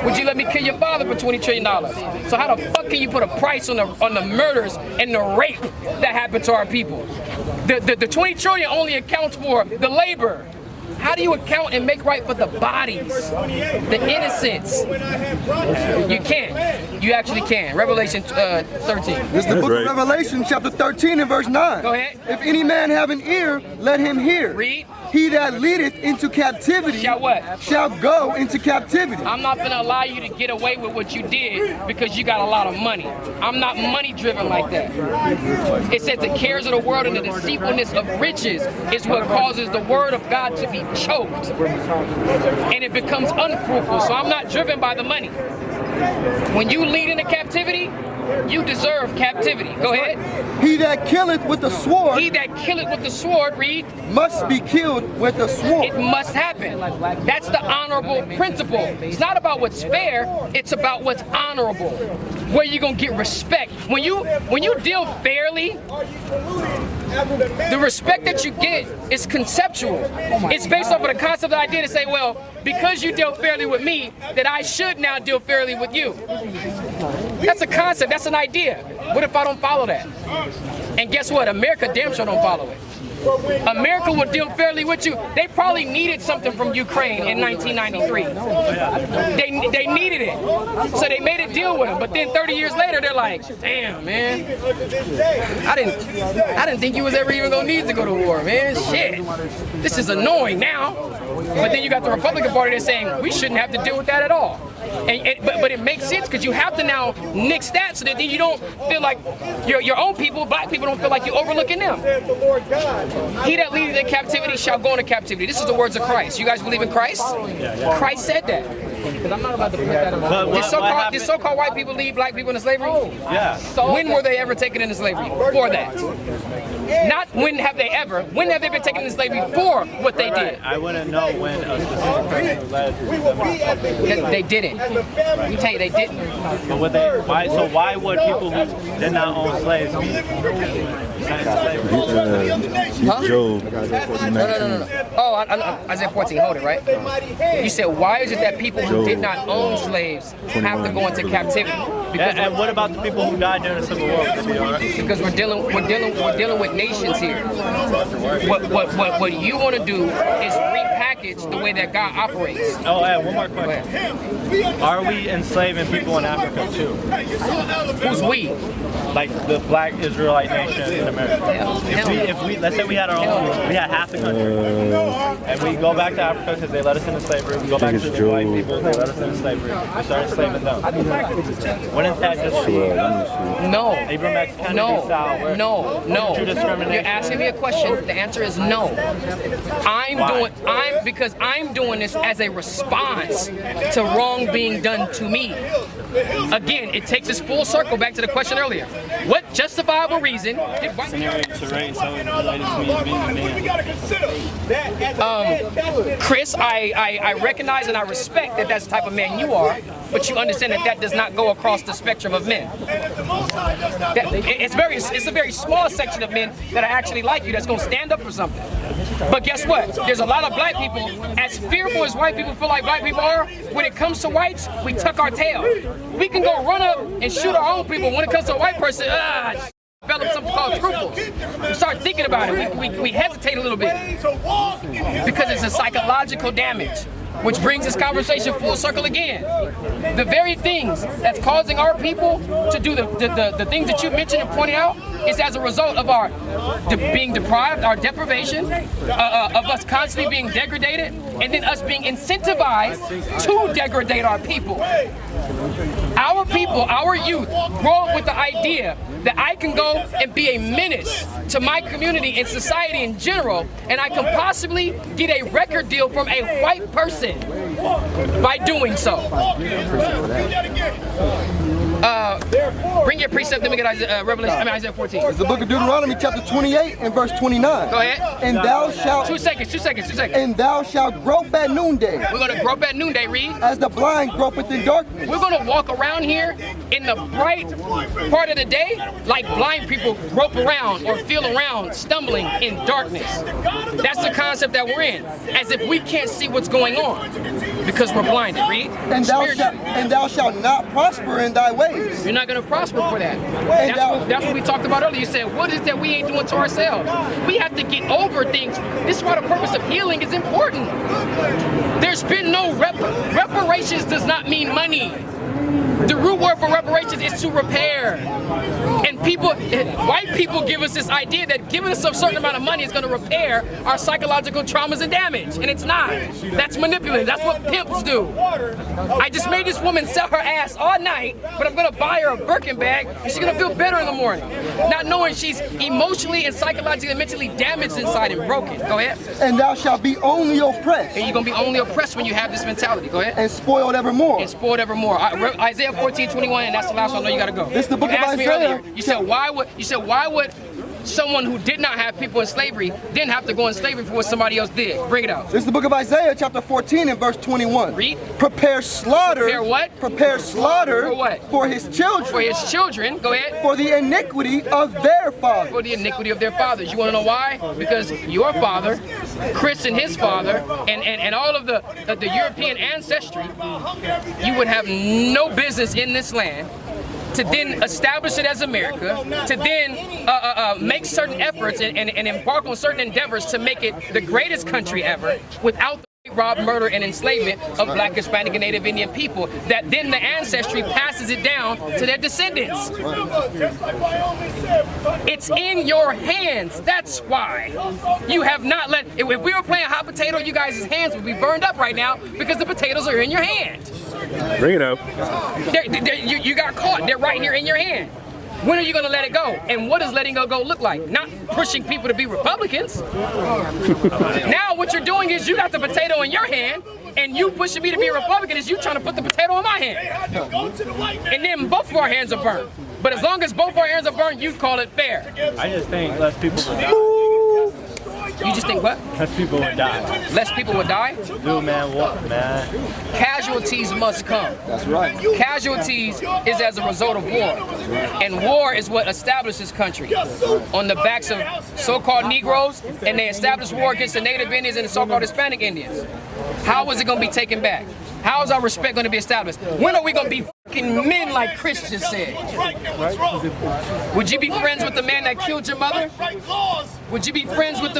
Would you let me kill your father for $20 trillion? So how the fuck can you put a price on the murders and the rape that happened to our people? The 20 trillion only accounts for the labor, How do you account and make right for the bodies, the innocents? You can't. You actually can. Revelation 13. This is the book of Revelation, chapter 13 and verse 9. Go ahead. If any man have an ear, let him hear. Read. He that leadeth into captivity Shall what? shall go into captivity. I'm not gonna allow you to get away with what you did because you got a lot of money. I'm not money driven like that. It says the cares of the world and the deceitfulness of riches is what causes the word of God to be choked. And it becomes unfruitful. So I'm not driven by the money. When you lead into captivity, you deserve captivity. Go ahead. He that killeth with the sword He that killeth with the sword, read, must be killed with the sword. it must happen. That's the honorable principle. It's not about what's fair, it's about what's honorable. Where you're gonna get respect. When you deal fairly, the respect that you get is conceptual. It's based off of the concept, the idea to say, well, because you dealt fairly with me, that I should now deal fairly with you. That's a concept, that's an idea. What if I don't follow that? And guess what? America damn sure don't follow it. America will deal fairly with you. They probably needed something from Ukraine in 1993. They needed it. So they made a deal with them. But then 30 years later, they're like, damn, man. I didn't think you was ever even gonna need to go to war, man. Shit. This is annoying now. But then you got the Republican Party that's saying we shouldn't have to deal with that at all. But it makes sense because you have to now nix that so that then you don't feel like your own people, black people, don't feel like you're overlooking them. He that leadeth in captivity shall go into captivity. This is the words of Christ. You guys believe in Christ? Christ said that. Because I'm not about to put that in my Did so-called white people lead black people into slavery? Yeah. When were they ever taken into slavery? For that. Not when have they ever. When have they been taken into slavery for what they did? I wouldn't know when a specific person led them. They didn't. We tell you they didn't. But would they, why would people who did not own slaves be sent into slavery? Huh? Job. No. Oh, Isaiah 14, hold it, right? You said, why is it that people who did not own slaves have to go into captivity? Because And what about the people who died during the Civil War? Would they be all right? because we're dealing with nations here. What you want to do is repackage the way that God operates. Oh, and one more question. Are we enslaving people in Africa too? Who's we? Like the black Israelite nation in America. If we let's say we had our own, we had half the country, and we go back to Africa because they let us into slavery. We go back to the white people, they let us into slavery. We started enslaving them. Wouldn't that just be No. Abraham X Kennedy style? Where No. You're asking me a question. The answer is no. Because I'm doing this as a response to wrong being done to me. Again, it takes us full circle back to the question earlier. What justifiable reason did white Chris, I recognize and I respect that that's the type of man you are, but you understand that that does not go across the spectrum of men. It's a very small section of men that are actually like you that's going to stand up for something. But guess what? There's a lot of black people, as fearful as white people feel like black people are, when it comes to whites, we tuck our tail. We can go run up and shoot our own people. When it comes to a white person, develop something called scruples. We start thinking about it. We hesitate a little bit because it's a psychological damage, which brings this conversation full circle again. The very things that's causing our people to do the things that you mentioned and pointed out is as a result of our being deprived, our deprivation, of us constantly being degraded, and then us being incentivized to degrade our people. Our people, our youth, grow up with the idea that I can go and be a menace to my community and society in general, and I can possibly get a record deal from a white person by doing so. Bring your precept, then we get Isaiah 14. It's the book of Deuteronomy, chapter 28 and verse 29. Go ahead. And thou shalt... 2 seconds. And thou shalt grope at noonday. We're going to grope at noonday, read. As the blind gropeth in darkness. We're going to walk around here in the bright part of the day like blind people grope around or feel around stumbling in darkness. That's the concept that we're in, as if we can't see what's going on. Because we're blinded. Read. And thou shalt not prosper in thy ways. You're not going to prosper for that. That's what we talked about earlier. You said, what is that we ain't doing to ourselves? We have to get over things. This is why the purpose of healing is important. There's been no reparations does not mean money. The root word for reparations is to repair. And white people give us this idea that giving us a certain amount of money is going to repair our psychological traumas and damage. And it's not. That's manipulative. That's what pimps do. I just made this woman sell her ass all night, but I'm going to buy her a Birkin bag and she's going to feel better in the morning. Not knowing she's emotionally and psychologically and mentally damaged inside and broken. Go ahead. And thou shalt be only oppressed. And you're going to be only oppressed when you have this mentality. Go ahead. And spoiled evermore. And spoiled evermore. Isaiah 14:21, and that's the last one. I know you got to go. It's the book of Isaiah. Earlier, you said why would someone who did not have people in slavery didn't have to go in slavery for what somebody else did? Bring it out. This is the book of Isaiah, chapter 14 and verse 21. Read. Prepare slaughter. Prepare what? Prepare slaughter. For what? For his children. For his children. Go ahead. For the iniquity of their fathers. For the iniquity of their fathers. You want to know why? Because your father, Chris and his father, and all of the European ancestry, you would have no business in this land. To then establish it as America, to then make certain efforts and embark on certain endeavors to make it the greatest country ever without the rob, murder, and enslavement of Black, Hispanic, and Native Indian people, that then the ancestry passes it down to their descendants. It's in your hands. That's why you have not let, if we were playing hot potato, you guys' hands would be burned up right now because the potatoes are in your hand. Bring it up. You got caught. They're right here in your hand. When are you going to let it go? And what does letting go look like? Not pushing people to be Republicans. Now what you're doing is you got the potato in your hand, and you pushing me to be a Republican is you trying to put the potato in my hand. And then both of our hands are burned. But as long as both of our hands are burned, you call it fair. I just think less people would die. You just think what? Less people would die. Less people would die? Dude, man, what, man? Casualties must come. That's right. Casualties is as a result of war. And war is what established this country. On the backs of so-called Negroes, and they established war against the Native Indians and the so-called Hispanic Indians. How is it going to be taken back? How is our respect going to be established? When are we going to be fucking men like Chris just said? Would you be friends with the man that killed your mother? Would you be friends with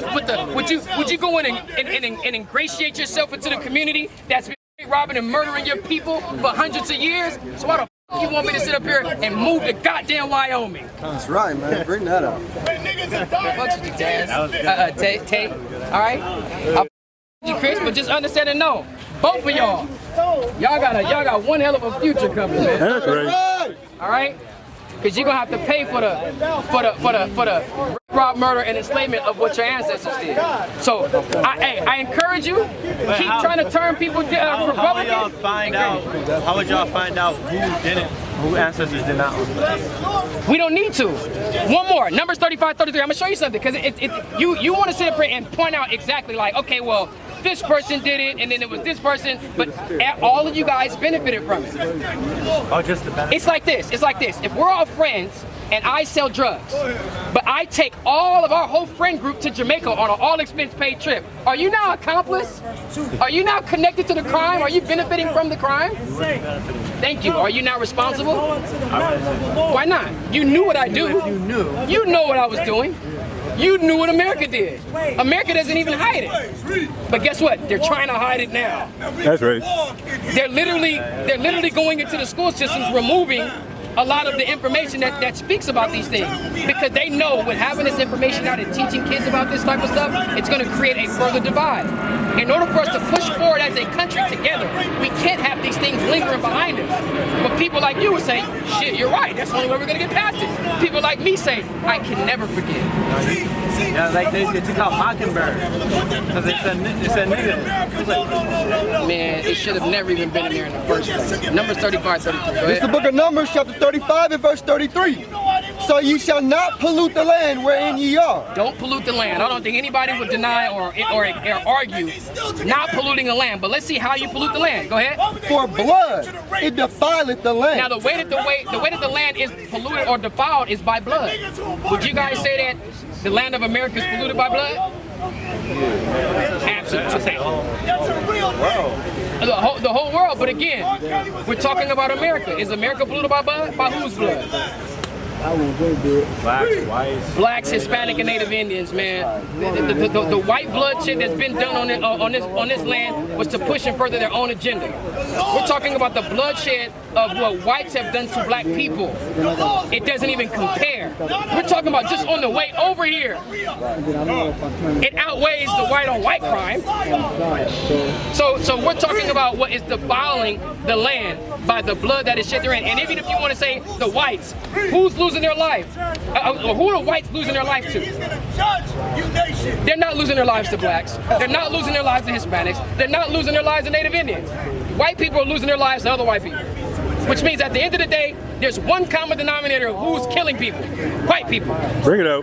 would you go in and ingratiate yourself into the community that's been robbing and murdering your people for hundreds of years? So why the fuck you want me to sit up here and move to goddamn Wyoming? That's right, man. Bring that up. Fuck with you, Taz. Tay. All right? I'll you, Chris, but just understand and know, both of y'all got one hell of a future coming, man. That's right. All right? Because you're gonna have to pay for the rob, murder, and enslavement of what your ancestors did. So I encourage you, keep trying to turn people Republican. How would y'all find out who ancestors did not? We don't need to. One more, Numbers 35, 33. I'm gonna show you something, because you want to sit up here and point out exactly like, okay, well, this person did it, and then it was this person, but all of you guys benefited from it. Oh, just the benefit. It's like this. If we're all friends and I sell drugs, but I take all of our whole friend group to Jamaica on an all-expense-paid trip, are you now accomplice? Are you now connected to the crime? Are you benefiting from the crime? Thank you. Are you now responsible? Why not? You knew what I do. You know what I was doing. You knew what America did. America doesn't even hide it. But guess what? They're trying to hide it now. That's right. They're literally going into the school systems, removing a lot of the information that speaks about these things, because they know with having this information out and teaching kids about this type of stuff, it's going to create a further divide. In order for us to push forward as a country together, we can't have these things lingering behind us. But people like you would say, shit, you're right, that's the only way we're going to get past it. People like me say, I can never forget. Yeah, like they took out Mockingbird because they said nigga. Man, it should have never even been in there in the first place. Numbers 35, 33. Go ahead. It's the book of Numbers, chapter 35 and verse 33. So ye shall not pollute the land wherein ye are. Don't pollute the land. I don't think anybody would deny or argue not polluting the land. But let's see how you pollute the land. Go ahead. For blood, it defileth the land. Now the way that the land is polluted or defiled is by blood. Would you guys say that the land of America is polluted by blood? Absolutely. The whole world, but again, we're talking about America. Is America polluted by blood? By whose blood? Blacks, whites. Blacks, Hispanic, and Native Indians, man. The white blood shit that's been done on this land was to push and further their own agenda. We're talking about the bloodshed of what whites have done to black people. It doesn't even compare. We're talking about just on the way over here. It outweighs the white on white crime. So we're talking about what is defiling the land by the blood that is shed therein. And even if you want to say the whites, who's losing their life? Who are the whites losing their life to? They're not losing their lives to blacks. They're not losing their lives to Hispanics. They're not losing their lives to Native Indians. White people are losing their lives to other white people. Which means at the end of the day, there's one common denominator of who's killing people. White people. Bring it up.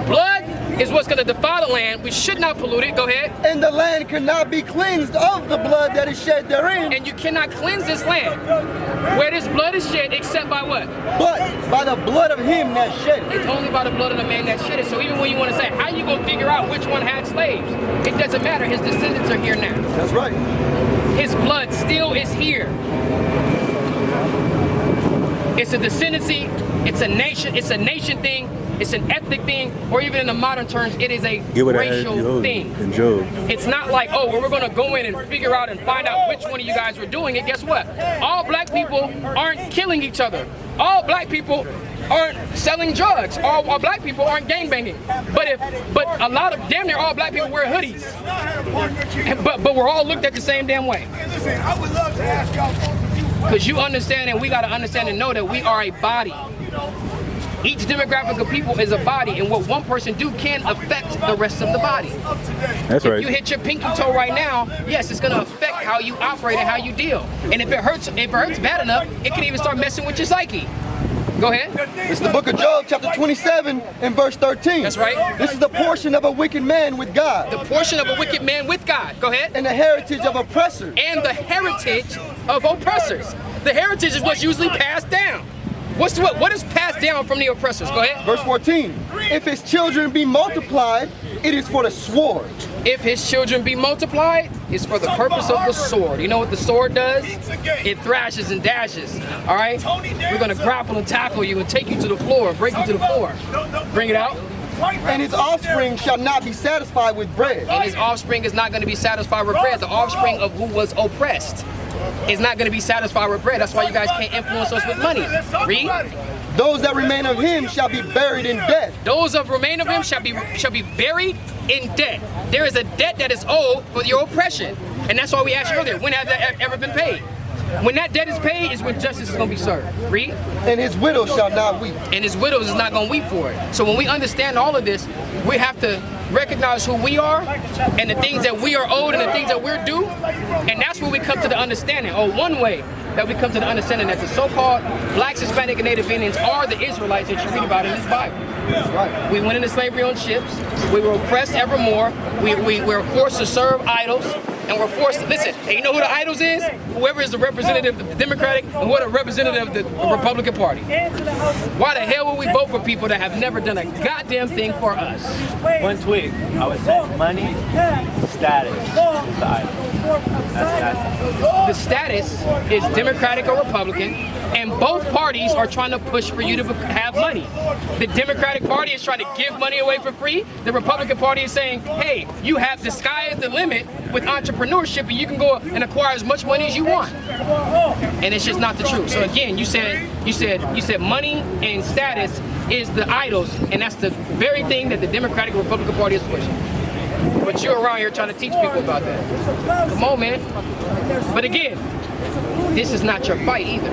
Blood is what's going to defile the land. We should not pollute it. Go ahead. And the land cannot be cleansed of the blood that is shed therein. And you cannot cleanse this land where this blood is shed except by what? But by the blood of him that shed it. It's only by the blood of the man that shed it. So even when you want to say, how you going to figure out which one had slaves? It doesn't matter. His descendants are here now. That's right. His blood still is here. It's a descendancy, it's a nation thing, it's an ethnic thing, or even in the modern terms, it is a racial thing. It's not like, oh, well, we're gonna go in and figure out and find out which one of you guys were doing it. Guess what? All black people aren't killing each other. All black people aren't selling drugs. All black people aren't gangbanging. But a lot of damn near all black people wear hoodies. But we're all looked at the same damn way. Listen, I would love to ask y'all. Because you understand, and we got to understand and know that we are a body. Each demographic of people is a body, and what one person do can affect the rest of the body. That's right. If you hit your pinky toe right now, yes, it's going to affect how you operate and how you deal. And if it hurts bad enough, it can even start messing with your psyche. Go ahead. It's the book of Job, chapter 27, and verse 13. That's right. This is the portion of a wicked man with God. The portion of a wicked man with God. Go ahead. And the heritage of oppressors. And the heritage of oppressors. The heritage is what's usually passed down. What is passed down from the oppressors? Go ahead. Verse 14. If his children be multiplied, it is for the sword. If his children be multiplied, it's for the purpose of the sword. You know what the sword does? It thrashes and dashes. All right? We're going to grapple and tackle you and take you to the floor, break you to the floor. Bring it out. And his offspring shall not be satisfied with bread. And his offspring is not going to be satisfied with bread. The offspring of who was oppressed is not going to be satisfied with bread. That's why you guys can't influence us with money. Read. Those that remain of him shall be buried in debt. Those that remain of him shall be buried in debt. There is a debt that is owed for your oppression. And that's why we asked you earlier, when has that ever been paid? When that debt is paid is when justice is going to be served. Read. And his widow shall not weep. And his widows is not going to weep for it. So when we understand all of this, we have to recognize who we are and the things that we are owed and the things that we're due. And that's where we come to the understanding, or one way that we come to the understanding that the so-called blacks, Hispanic, and Native Indians are the Israelites that you read about in this Bible. We went into slavery on ships. We were oppressed evermore. We were forced to serve idols. And we're forced to listen. And you know who the idols is? Whoever is the representative of the Democratic and who are the representative of the Republican Party. Why the hell would we vote for people that have never done a goddamn thing for us? One tweet, I would say money, status is the item. The status is Democratic or Republican, and both parties are trying to push for you to have money. The Democratic Party is trying to give money away for free. The Republican Party is saying, hey, you have the sky is the limit with entrepreneurship, and you can go and acquire as much money as you want. And it's just not the truth. So again, you said money and status is the idols, and that's the very thing that the Democratic and Republican Party is pushing. But you're around here trying to teach people about that. Come on, man. But again, this is not your fight either.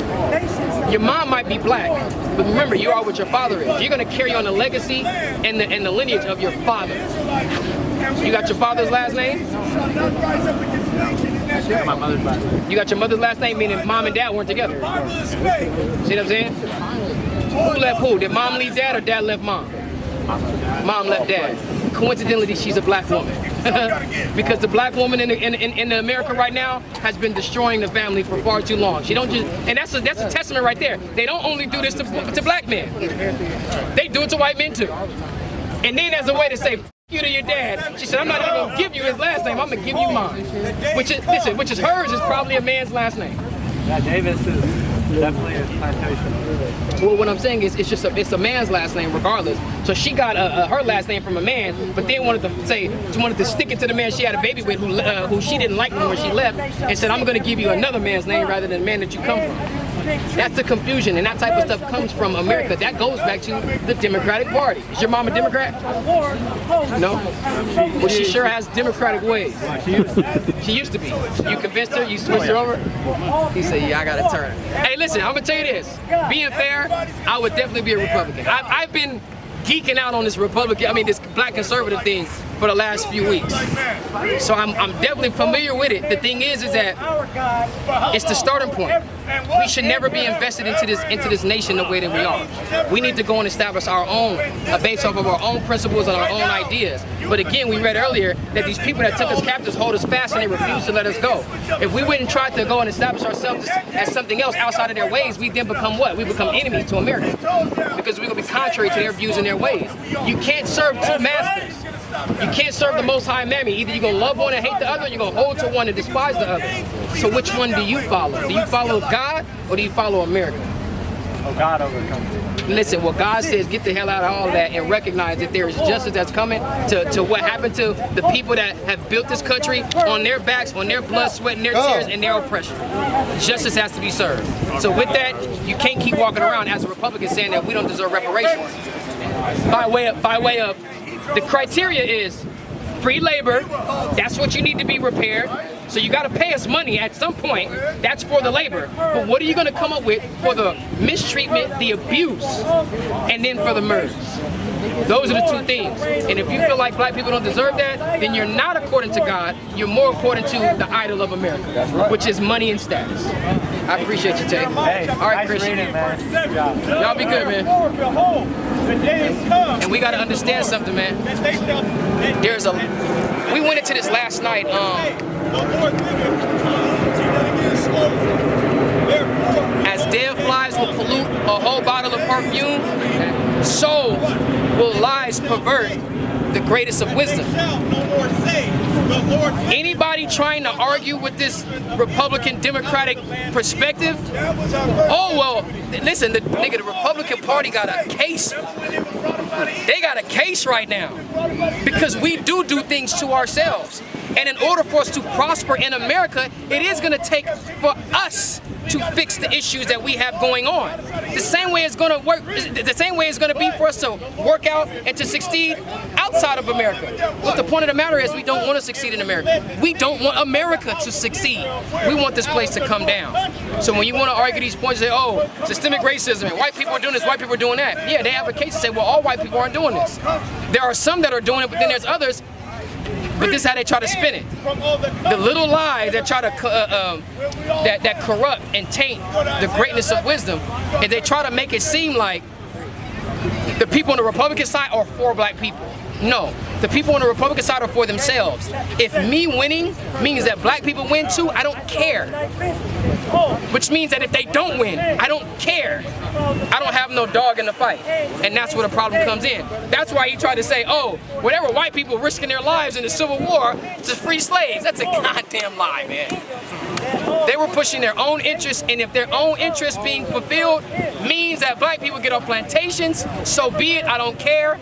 Your mom might be black, but remember, you are what your father is. You're going to carry on the legacy and the lineage of your father. You got your father's last name? My mother's last name. You got your mother's last name, meaning mom and dad weren't together. See what I'm saying? Who left who? Did mom leave dad or dad left mom? Mom left dad. Coincidentally, she's a black woman. Because the black woman in America right now has been destroying the family for far too long. She don't just, and that's a testament right there. They don't only do this to black men. They do it to white men too. And then as a way to say, you to your dad. She said, I'm not even gonna give you his last name, I'm gonna give you mine. Which is hers is probably a man's last name. Yeah, Davis is definitely a plantation. Well, what I'm saying is it's a man's last name regardless. So she got her last name from a man, but then wanted to stick it to the man she had a baby with who she didn't like when she left, and said, I'm gonna give you another man's name rather than the man that you come from. That's the confusion, and that type of stuff comes from America. That goes back to the Democratic Party. Is your mom a Democrat? No? Well, she sure has Democratic ways. She used to be. You convinced her? You switched her over? He said, yeah, I gotta turn. Hey, listen, I'm gonna tell you this. Being fair, I would definitely be a Republican. I've been geeking out on this this black conservative thing for the last few weeks. So I'm definitely familiar with it. The thing is that it's the starting point. We should never be invested into this nation the way that we are. We need to go and establish our own, based off of our own principles and our own ideas. But again, we read earlier that these people that took us captives hold us fast and they refuse to let us go. If we wouldn't try to go and establish ourselves as something else outside of their ways, we then become what? We become enemies to America. Because we're going to be contrary to their views and their ways. You can't serve two masters. You can't serve the Most High Mammy. Either you're going to love one and hate the other, or you're going to hold to one and despise the other. So which one do you follow? Do you follow God or do you follow America? Oh, God over country. Listen, what God says, get the hell out of all of that and recognize that there is justice that's coming to what happened to the people that have built this country on their backs, on their blood, sweat, and their tears, and their oppression. Justice has to be served. So with that, you can't keep walking around as a Republican saying that we don't deserve reparations. By way of the criteria is free labor. That's what you need to be repaired. So you got to pay us money at some point. That's for the labor. But what are you going to come up with for the mistreatment, the abuse, and then for the murders? Those are the two things. And if you feel like black people don't deserve that, then you're not according to God. You're more according to the idol of America, which is money and status. I appreciate you, Tay. Hey, all right, nice Christian. reading, man. Good job. Y'all be good, man. And we got to understand something, man. We went into this last night. As dead flies will pollute a whole bottle of perfume, so will lies pervert the greatest of wisdom. Anybody trying to argue with this Republican Democratic perspective, oh well, listen, the Republican Party got a case. They got a case right now because we do things to ourselves. And in order for us to prosper in America, it is going to take for us to fix the issues that we have going on. The same way it's going to work, the same way it's going to be for us to work out and to succeed outside of America. But the point of the matter is we don't want to succeed in America. We don't want America to succeed. We want this place to come down. So when you want to argue these points, say, oh, systemic racism, and white people are doing this, white people are doing that. Yeah, they have a case to say, well, all white people aren't doing this. There are some that are doing it, but then there's others. But this is how they try to spin it. The little lies that try to that corrupt and taint the greatness of wisdom, and they try to make it seem like the people on the Republican side are for black people. No, the people on the Republican side are for themselves. If me winning means that black people win too, I don't care. Which means that if they don't win, I don't care. I don't have no dog in the fight. And that's where the problem comes in. That's why he tried to say, oh, whatever white people risking their lives in the Civil War to free slaves, that's a goddamn lie, man. They were pushing their own interests, and if their own interests being fulfilled means that black people get off plantations, so be it, I don't care.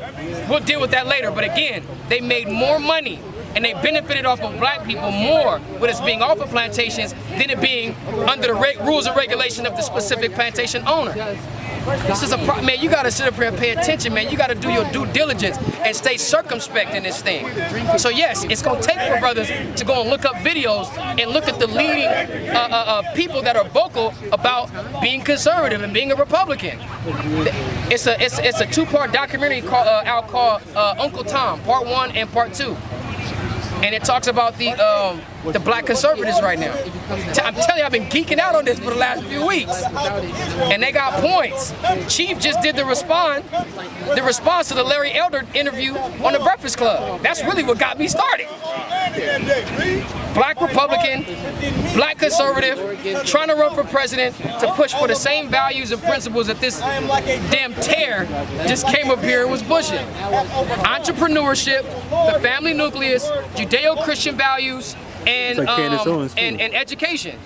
We'll deal with that later. But again, they made more money and they benefited off of black people more with us being off of plantations than it being under the rules and regulation of the specific plantation owner. This is a problem, man. You gotta sit up here and pay attention, man. You gotta do your due diligence and stay circumspect in this thing. So yes, it's gonna take for brothers to go and look up videos and look at the leading people that are vocal about being conservative and being a Republican. It's a two-part documentary called Uncle Tom, Part 1 and Part 2. And it talks about the the black conservatives right now. I'm telling you, I've been geeking out on this for the last few weeks. And they got points. Chief just did the response to the Larry Elder interview on the Breakfast Club. That's really what got me started. Black Republican, black conservative, trying to run for president to push for the same values and principles that this damn tear just came up here and was pushing. Entrepreneurship, the family nucleus, Judeo-Christian values, and and education.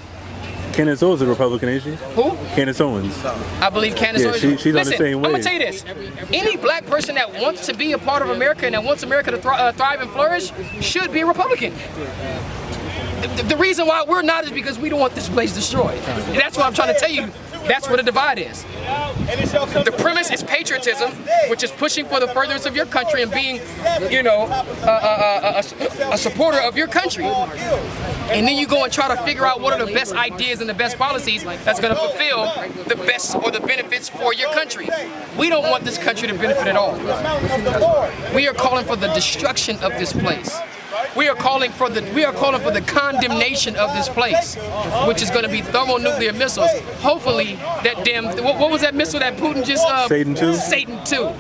Candace Owens is a Republican, ain't she? Who? Candace Owens. I believe Candace Owens. She's Listen, on the same way. I'm gonna tell you this: any black person that wants to be a part of America and that wants America to thrive and flourish should be a Republican. The reason why we're not is because we don't want this place destroyed. And that's what I'm trying to tell you. That's what a divide is. The premise is patriotism, which is pushing for the furtherance of your country and being, you know, a supporter of your country. And then you go and try to figure out what are the best ideas and the best policies that's going to fulfill the best or the benefits for your country. We don't want this country to benefit at all. We are calling for the destruction of this place. We are calling for the condemnation of this place, which is going to be thermonuclear missiles. Hopefully, that damn what was that missile that Putin just Satan 2. Satan 2. All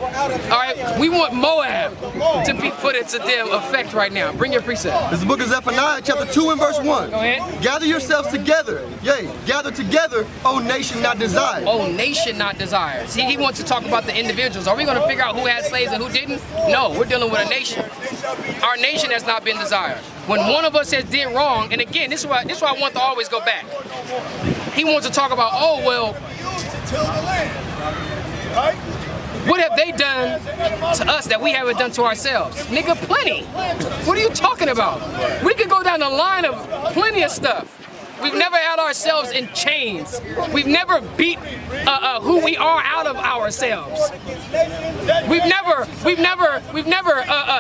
right, we want Moab to be put into damn effect right now. Bring your precept. This is the book of Zephaniah, chapter 2 and verse 1. Go ahead. Gather yourselves together, yea, gather together, O nation not desired. Oh, nation not desired. See, he wants to talk about the individuals. Are we going to figure out who had slaves and who didn't? No, we're dealing with a nation. Our nation has not been desired. When one of us has did wrong, and again, this is why I want to always go back. He wants to talk about, oh well, what have they done to us that we haven't done to ourselves? Nigga, plenty. What are you talking about? We could go down the line of plenty of stuff. We've never had ourselves in chains. We've never beat who we are out of ourselves. We've never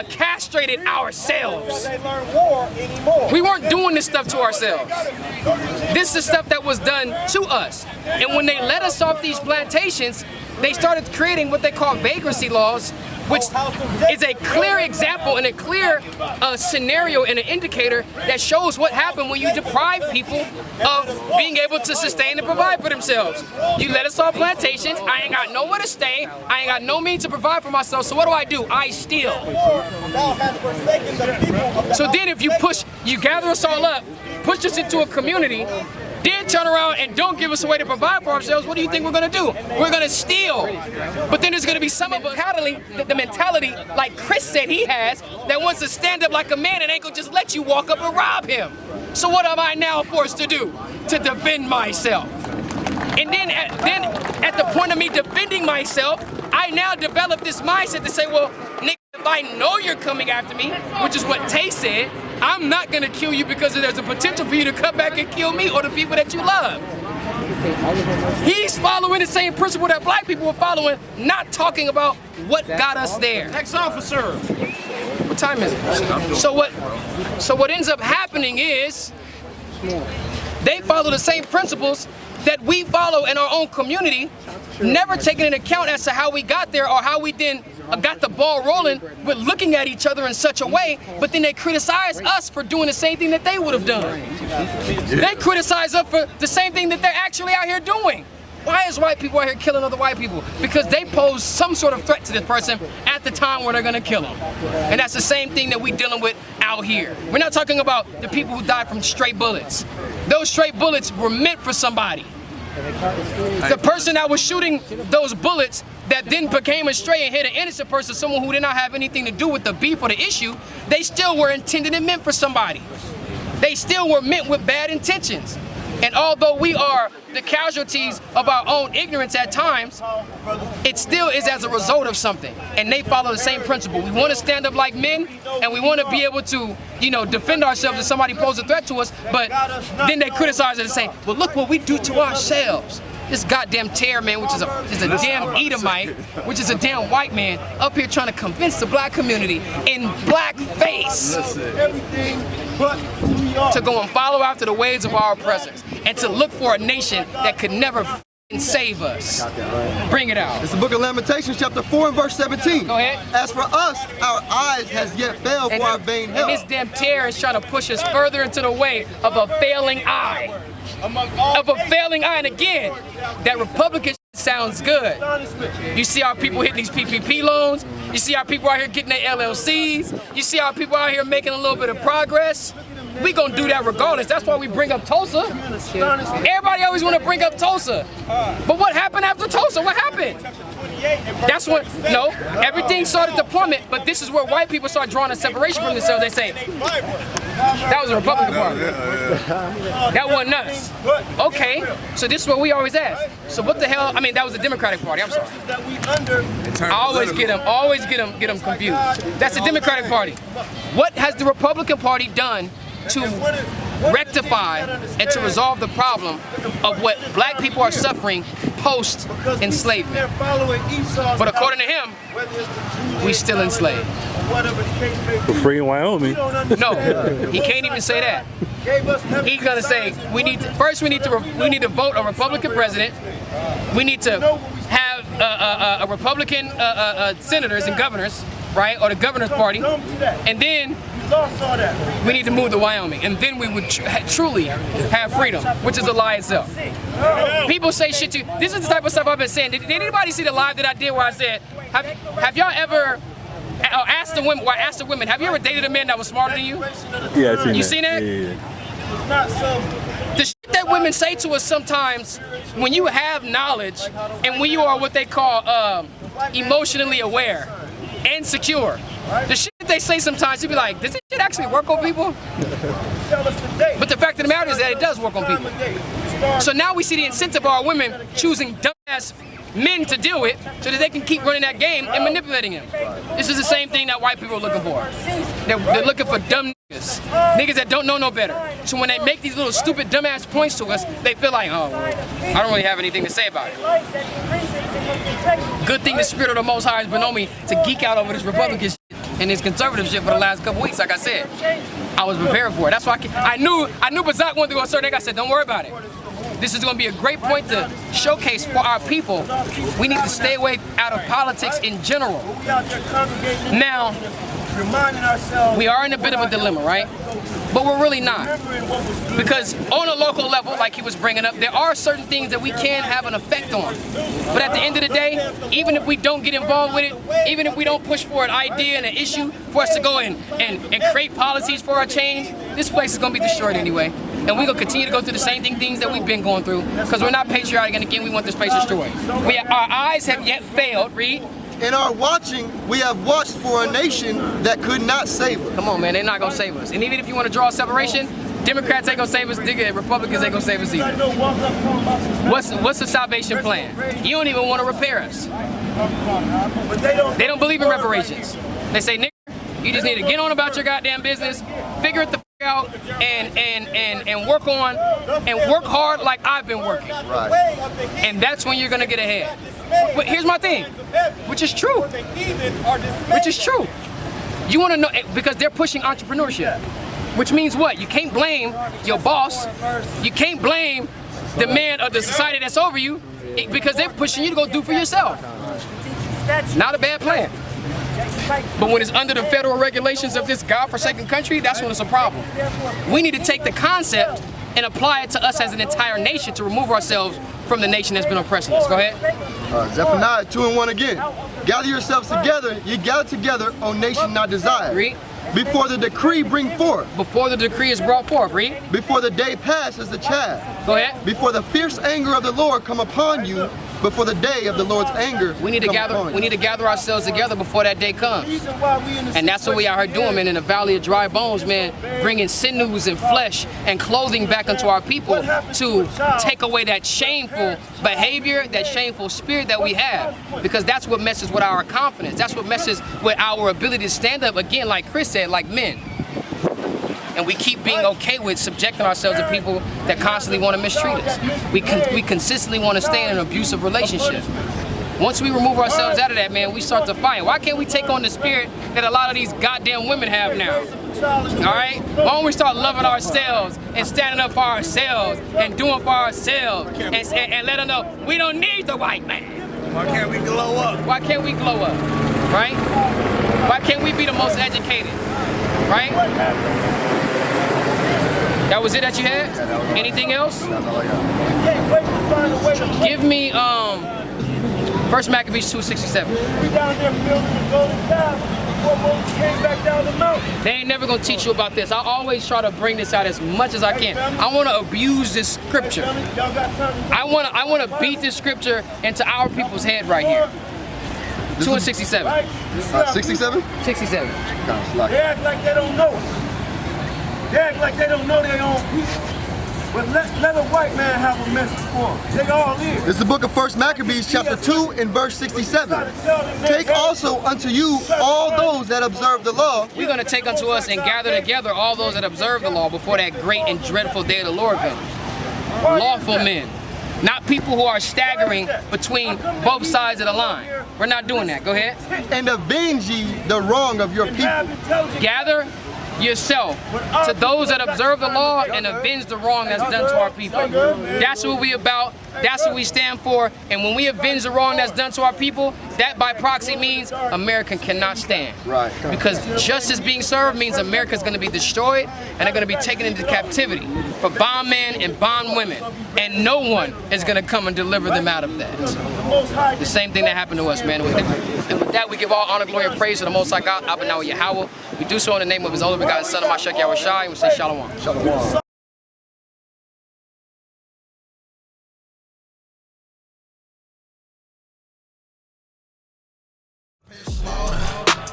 castrated ourselves. We weren't doing this stuff to ourselves. This is stuff that was done to us. And when they let us off these plantations, they started creating what they call vagrancy laws, which is a clear example and a clear scenario and an indicator that shows what happened when you deprive people of being able to sustain and provide for themselves. You let us off plantations, I ain't got nowhere to stay, I ain't got no means to provide for myself, so what do? I steal. So then if you gather us all up, push us into a community, then turn around and don't give us a way to provide for ourselves, what do you think we're going to do? We're going to steal. But then there's going to be some of us, the mentality, like Chris said he has, that wants to stand up like a man and ain't going to just let you walk up and rob him. So what am I now forced to do? To defend myself. And then at the point of me defending myself, I now develop this mindset to say, well, nigga, if I know you're coming after me, which is what Tay said, I'm not gonna kill you because there's a potential for you to come back and kill me or the people that you love. He's following the same principle that black people were following, not talking about what got us there. Next officer. What time is it? So what ends up happening is they follow the same principles that we follow in our own community, never taking into account as to how we got there or how we then got the ball rolling with looking at each other in such a way, but then they criticize us for doing the same thing that they would have done. They criticize us for the same thing that they're actually out here doing. Why is white people out here killing other white people? Because they pose some sort of threat to this person at the time when they're gonna kill them. And that's the same thing that we're dealing with out here. We're not talking about the people who died from stray bullets. Those stray bullets were meant for somebody. The person that was shooting those bullets that then became a stray and hit an innocent person, someone who did not have anything to do with the beef or the issue, they still were intended and meant for somebody. They still were meant with bad intentions. And although we are the casualties of our own ignorance at times, it still is as a result of something. And they follow the same principle. We want to stand up like men, and we want to be able to, defend ourselves if somebody poses a threat to us, but then they criticize it and say, well, look what we do to ourselves. This goddamn tear man, which is a damn Edomite, which is a damn white man, up here trying to convince the black community in blackface to go and follow after the ways of our oppressors and to look for a nation that could never save us. Bring it out. It's the book of Lamentations, chapter 4 and verse 17. Go ahead. As for us, our eyes has yet failed for our vain And help. this damn tear is trying to push us further into the way of a failing eye. Of a failing eye. And again, that Republican sounds good. You see how people hitting these PPP loans. You see how people out here getting their LLCs. You see how people out here making a little bit of progress. We gonna do that regardless. That's why we bring up Tulsa. Everybody always want to bring up Tulsa. But what happened after Tulsa? What happened? That's what, no, everything started to plummet, but this is where white people start drawing a separation from themselves. They say, that was the Republican Party. That wasn't us. Okay, so this is what we always ask. So what the hell, I mean, that was the Democratic Party, I'm sorry. I always get them confused. That's the Democratic Party. What has the Republican Party done to rectify and to resolve the problem of what black people are suffering post-enslavement? But according to him, we still enslaved. For free in Wyoming. No, he can't even say that. He's gonna say we need to vote a Republican president. We need to have a Republican senators and governors, right, or the governor's party, and then we need to move to Wyoming, and then we would truly have freedom, which is a lie itself. People say shit to, this is the type of stuff I've been saying. Did anybody see the live that I did where I said, have y'all ever asked the women, have you ever dated a man that was smarter than you? Yeah, I seen You that. seen that? Yeah. The shit that women say to us sometimes, when you have knowledge and when you are what they call emotionally aware and secure, the shit that they say sometimes, you be like, does this shit actually work on people? But the fact of the matter is that it does work on people. So now we see the incentive of our women choosing dumbass men to deal with so that they can keep running that game and manipulating them. This is the same thing that white people are looking for. They're looking for dumb niggas. Niggas that don't know no better. So when they make these little stupid dumbass points to us, they feel like, oh, well, I don't really have anything to say about it. Good thing the Spirit of the Most High has been on me to geek out over this Republican shit and this conservative shit for the last couple weeks. Like I said, I was prepared for it. That's why I knew Bazak wanted to go a certain thing. I said, don't worry about it. This is going to be a great point to showcase for our people. We need to stay away out of politics in general. Now, we are in a bit of a dilemma, right? But we're really not. Because on a local level, like he was bringing up, there are certain things that we can have an effect on. But at the end of the day, even if we don't get involved with it, even if we don't push for an idea and an issue for us to go and create policies for our change, this place is going to be destroyed anyway. And we're going to continue to go through the same things that we've been going through because we're not patriotic, and again, we want this place destroyed. Our eyes have yet failed, read. In our watching, we have watched for a nation that could not save us. Come on, man, they're not going to save us. And even if you want to draw a separation, Democrats ain't going to save us, Republicans ain't going to save us either. What's the salvation plan? You don't even want to repair us. They don't believe in reparations. They say, nigga, you just need to get on about your goddamn business, figure it the out and work hard like I've been working. Right. And that's when you're gonna get ahead. But here's my thing, which is true. You wanna know, because they're pushing entrepreneurship, which means what? You can't blame your boss. You can't blame the man or the society that's over you because they're pushing you to go do for yourself. Not a bad plan. But when it's under the federal regulations of this godforsaken country, that's when it's a problem. We need to take the concept and apply it to us as an entire nation to remove ourselves from the nation that's been oppressing us. Go ahead. Zephaniah 2:1 again. Gather yourselves together, ye gather together, O nation not desired. Read. Before the decree bring forth. Before the decree is brought forth. Read. Before the day passes the chaff. Go ahead. Before the fierce anger of the Lord come upon you, before the day of the Lord's anger we need to gather ourselves together before that day comes. And that's what we are here doing, man, in the valley of dry bones, man, bringing sinews and flesh and clothing back into our people to take away that shameful behavior, that shameful spirit that we have, because that's what messes with our confidence. That's what messes with our ability to stand up, again, like Chris said, like men. And we keep being okay with subjecting ourselves to people that constantly want to mistreat us. We consistently want to stay in an abusive relationship. Once we remove ourselves out of that, man, we start to fight. Why can't we take on the spirit that a lot of these goddamn women have now? All right? Why don't we start loving ourselves and standing up for ourselves and doing for ourselves and let them know we don't need the white man? Why can't we glow up? Why can't we glow up? Right? Why can't we be the most educated? Right? That was it that you had? Anything else? Give me 1 Maccabees 2:67. We down there building the golden calf before Moses came back down the mountain. They ain't never gonna teach you about this. I always try to bring this out as much as I can. I want to abuse this scripture. I want to beat this scripture into our people's head right here. 2:67. 67? 67. They act like they don't know. They act like they don't know their own people. But let a white man have a message for them. They all in. This is the book of 1 Maccabees chapter 2 and verse 67. Take also unto you all those that observe the law. We're going to take unto us and gather together all those that observe the law before that great and dreadful day of the Lord comes. Lawful men. Not people who are staggering between both sides of the line. We're not doing that. Go ahead. And avenge ye the wrong of your people. Gather yourself to those that observe the law and avenge the wrong that's done to our people. That's what we about. That's what we stand for. And when we avenge the wrong that's done to our people, that by proxy means America cannot stand. Right. Because justice being served means America's going to be destroyed and they're going to be taken into captivity for bondmen and bondwomen. And no one is going to come and deliver them out of that. The same thing that happened to us, man. And with that, we give all honor, glory, and praise to the Most High God, Abba Now Yahweh. We do so in the name of His only begotten Son, Mashiach Yahweh Shai, and we say Shalom. Shalom.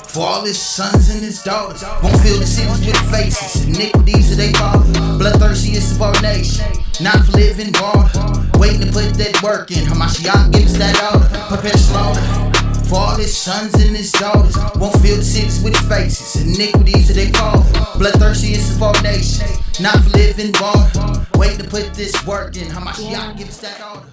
For all his sons and his daughters won't fill the cities with faces. Iniquities of they fathers, bloodthirstiest of our nation. Not for living water, waiting to put that work in. Hamashiach give us that order, prepare slaughter. For all his sons and his daughters won't fill the cities with faces. Iniquities of they fathers, bloodthirstiest of our nation. Not for living water, waiting to put this work in. Hamashiach give us that order.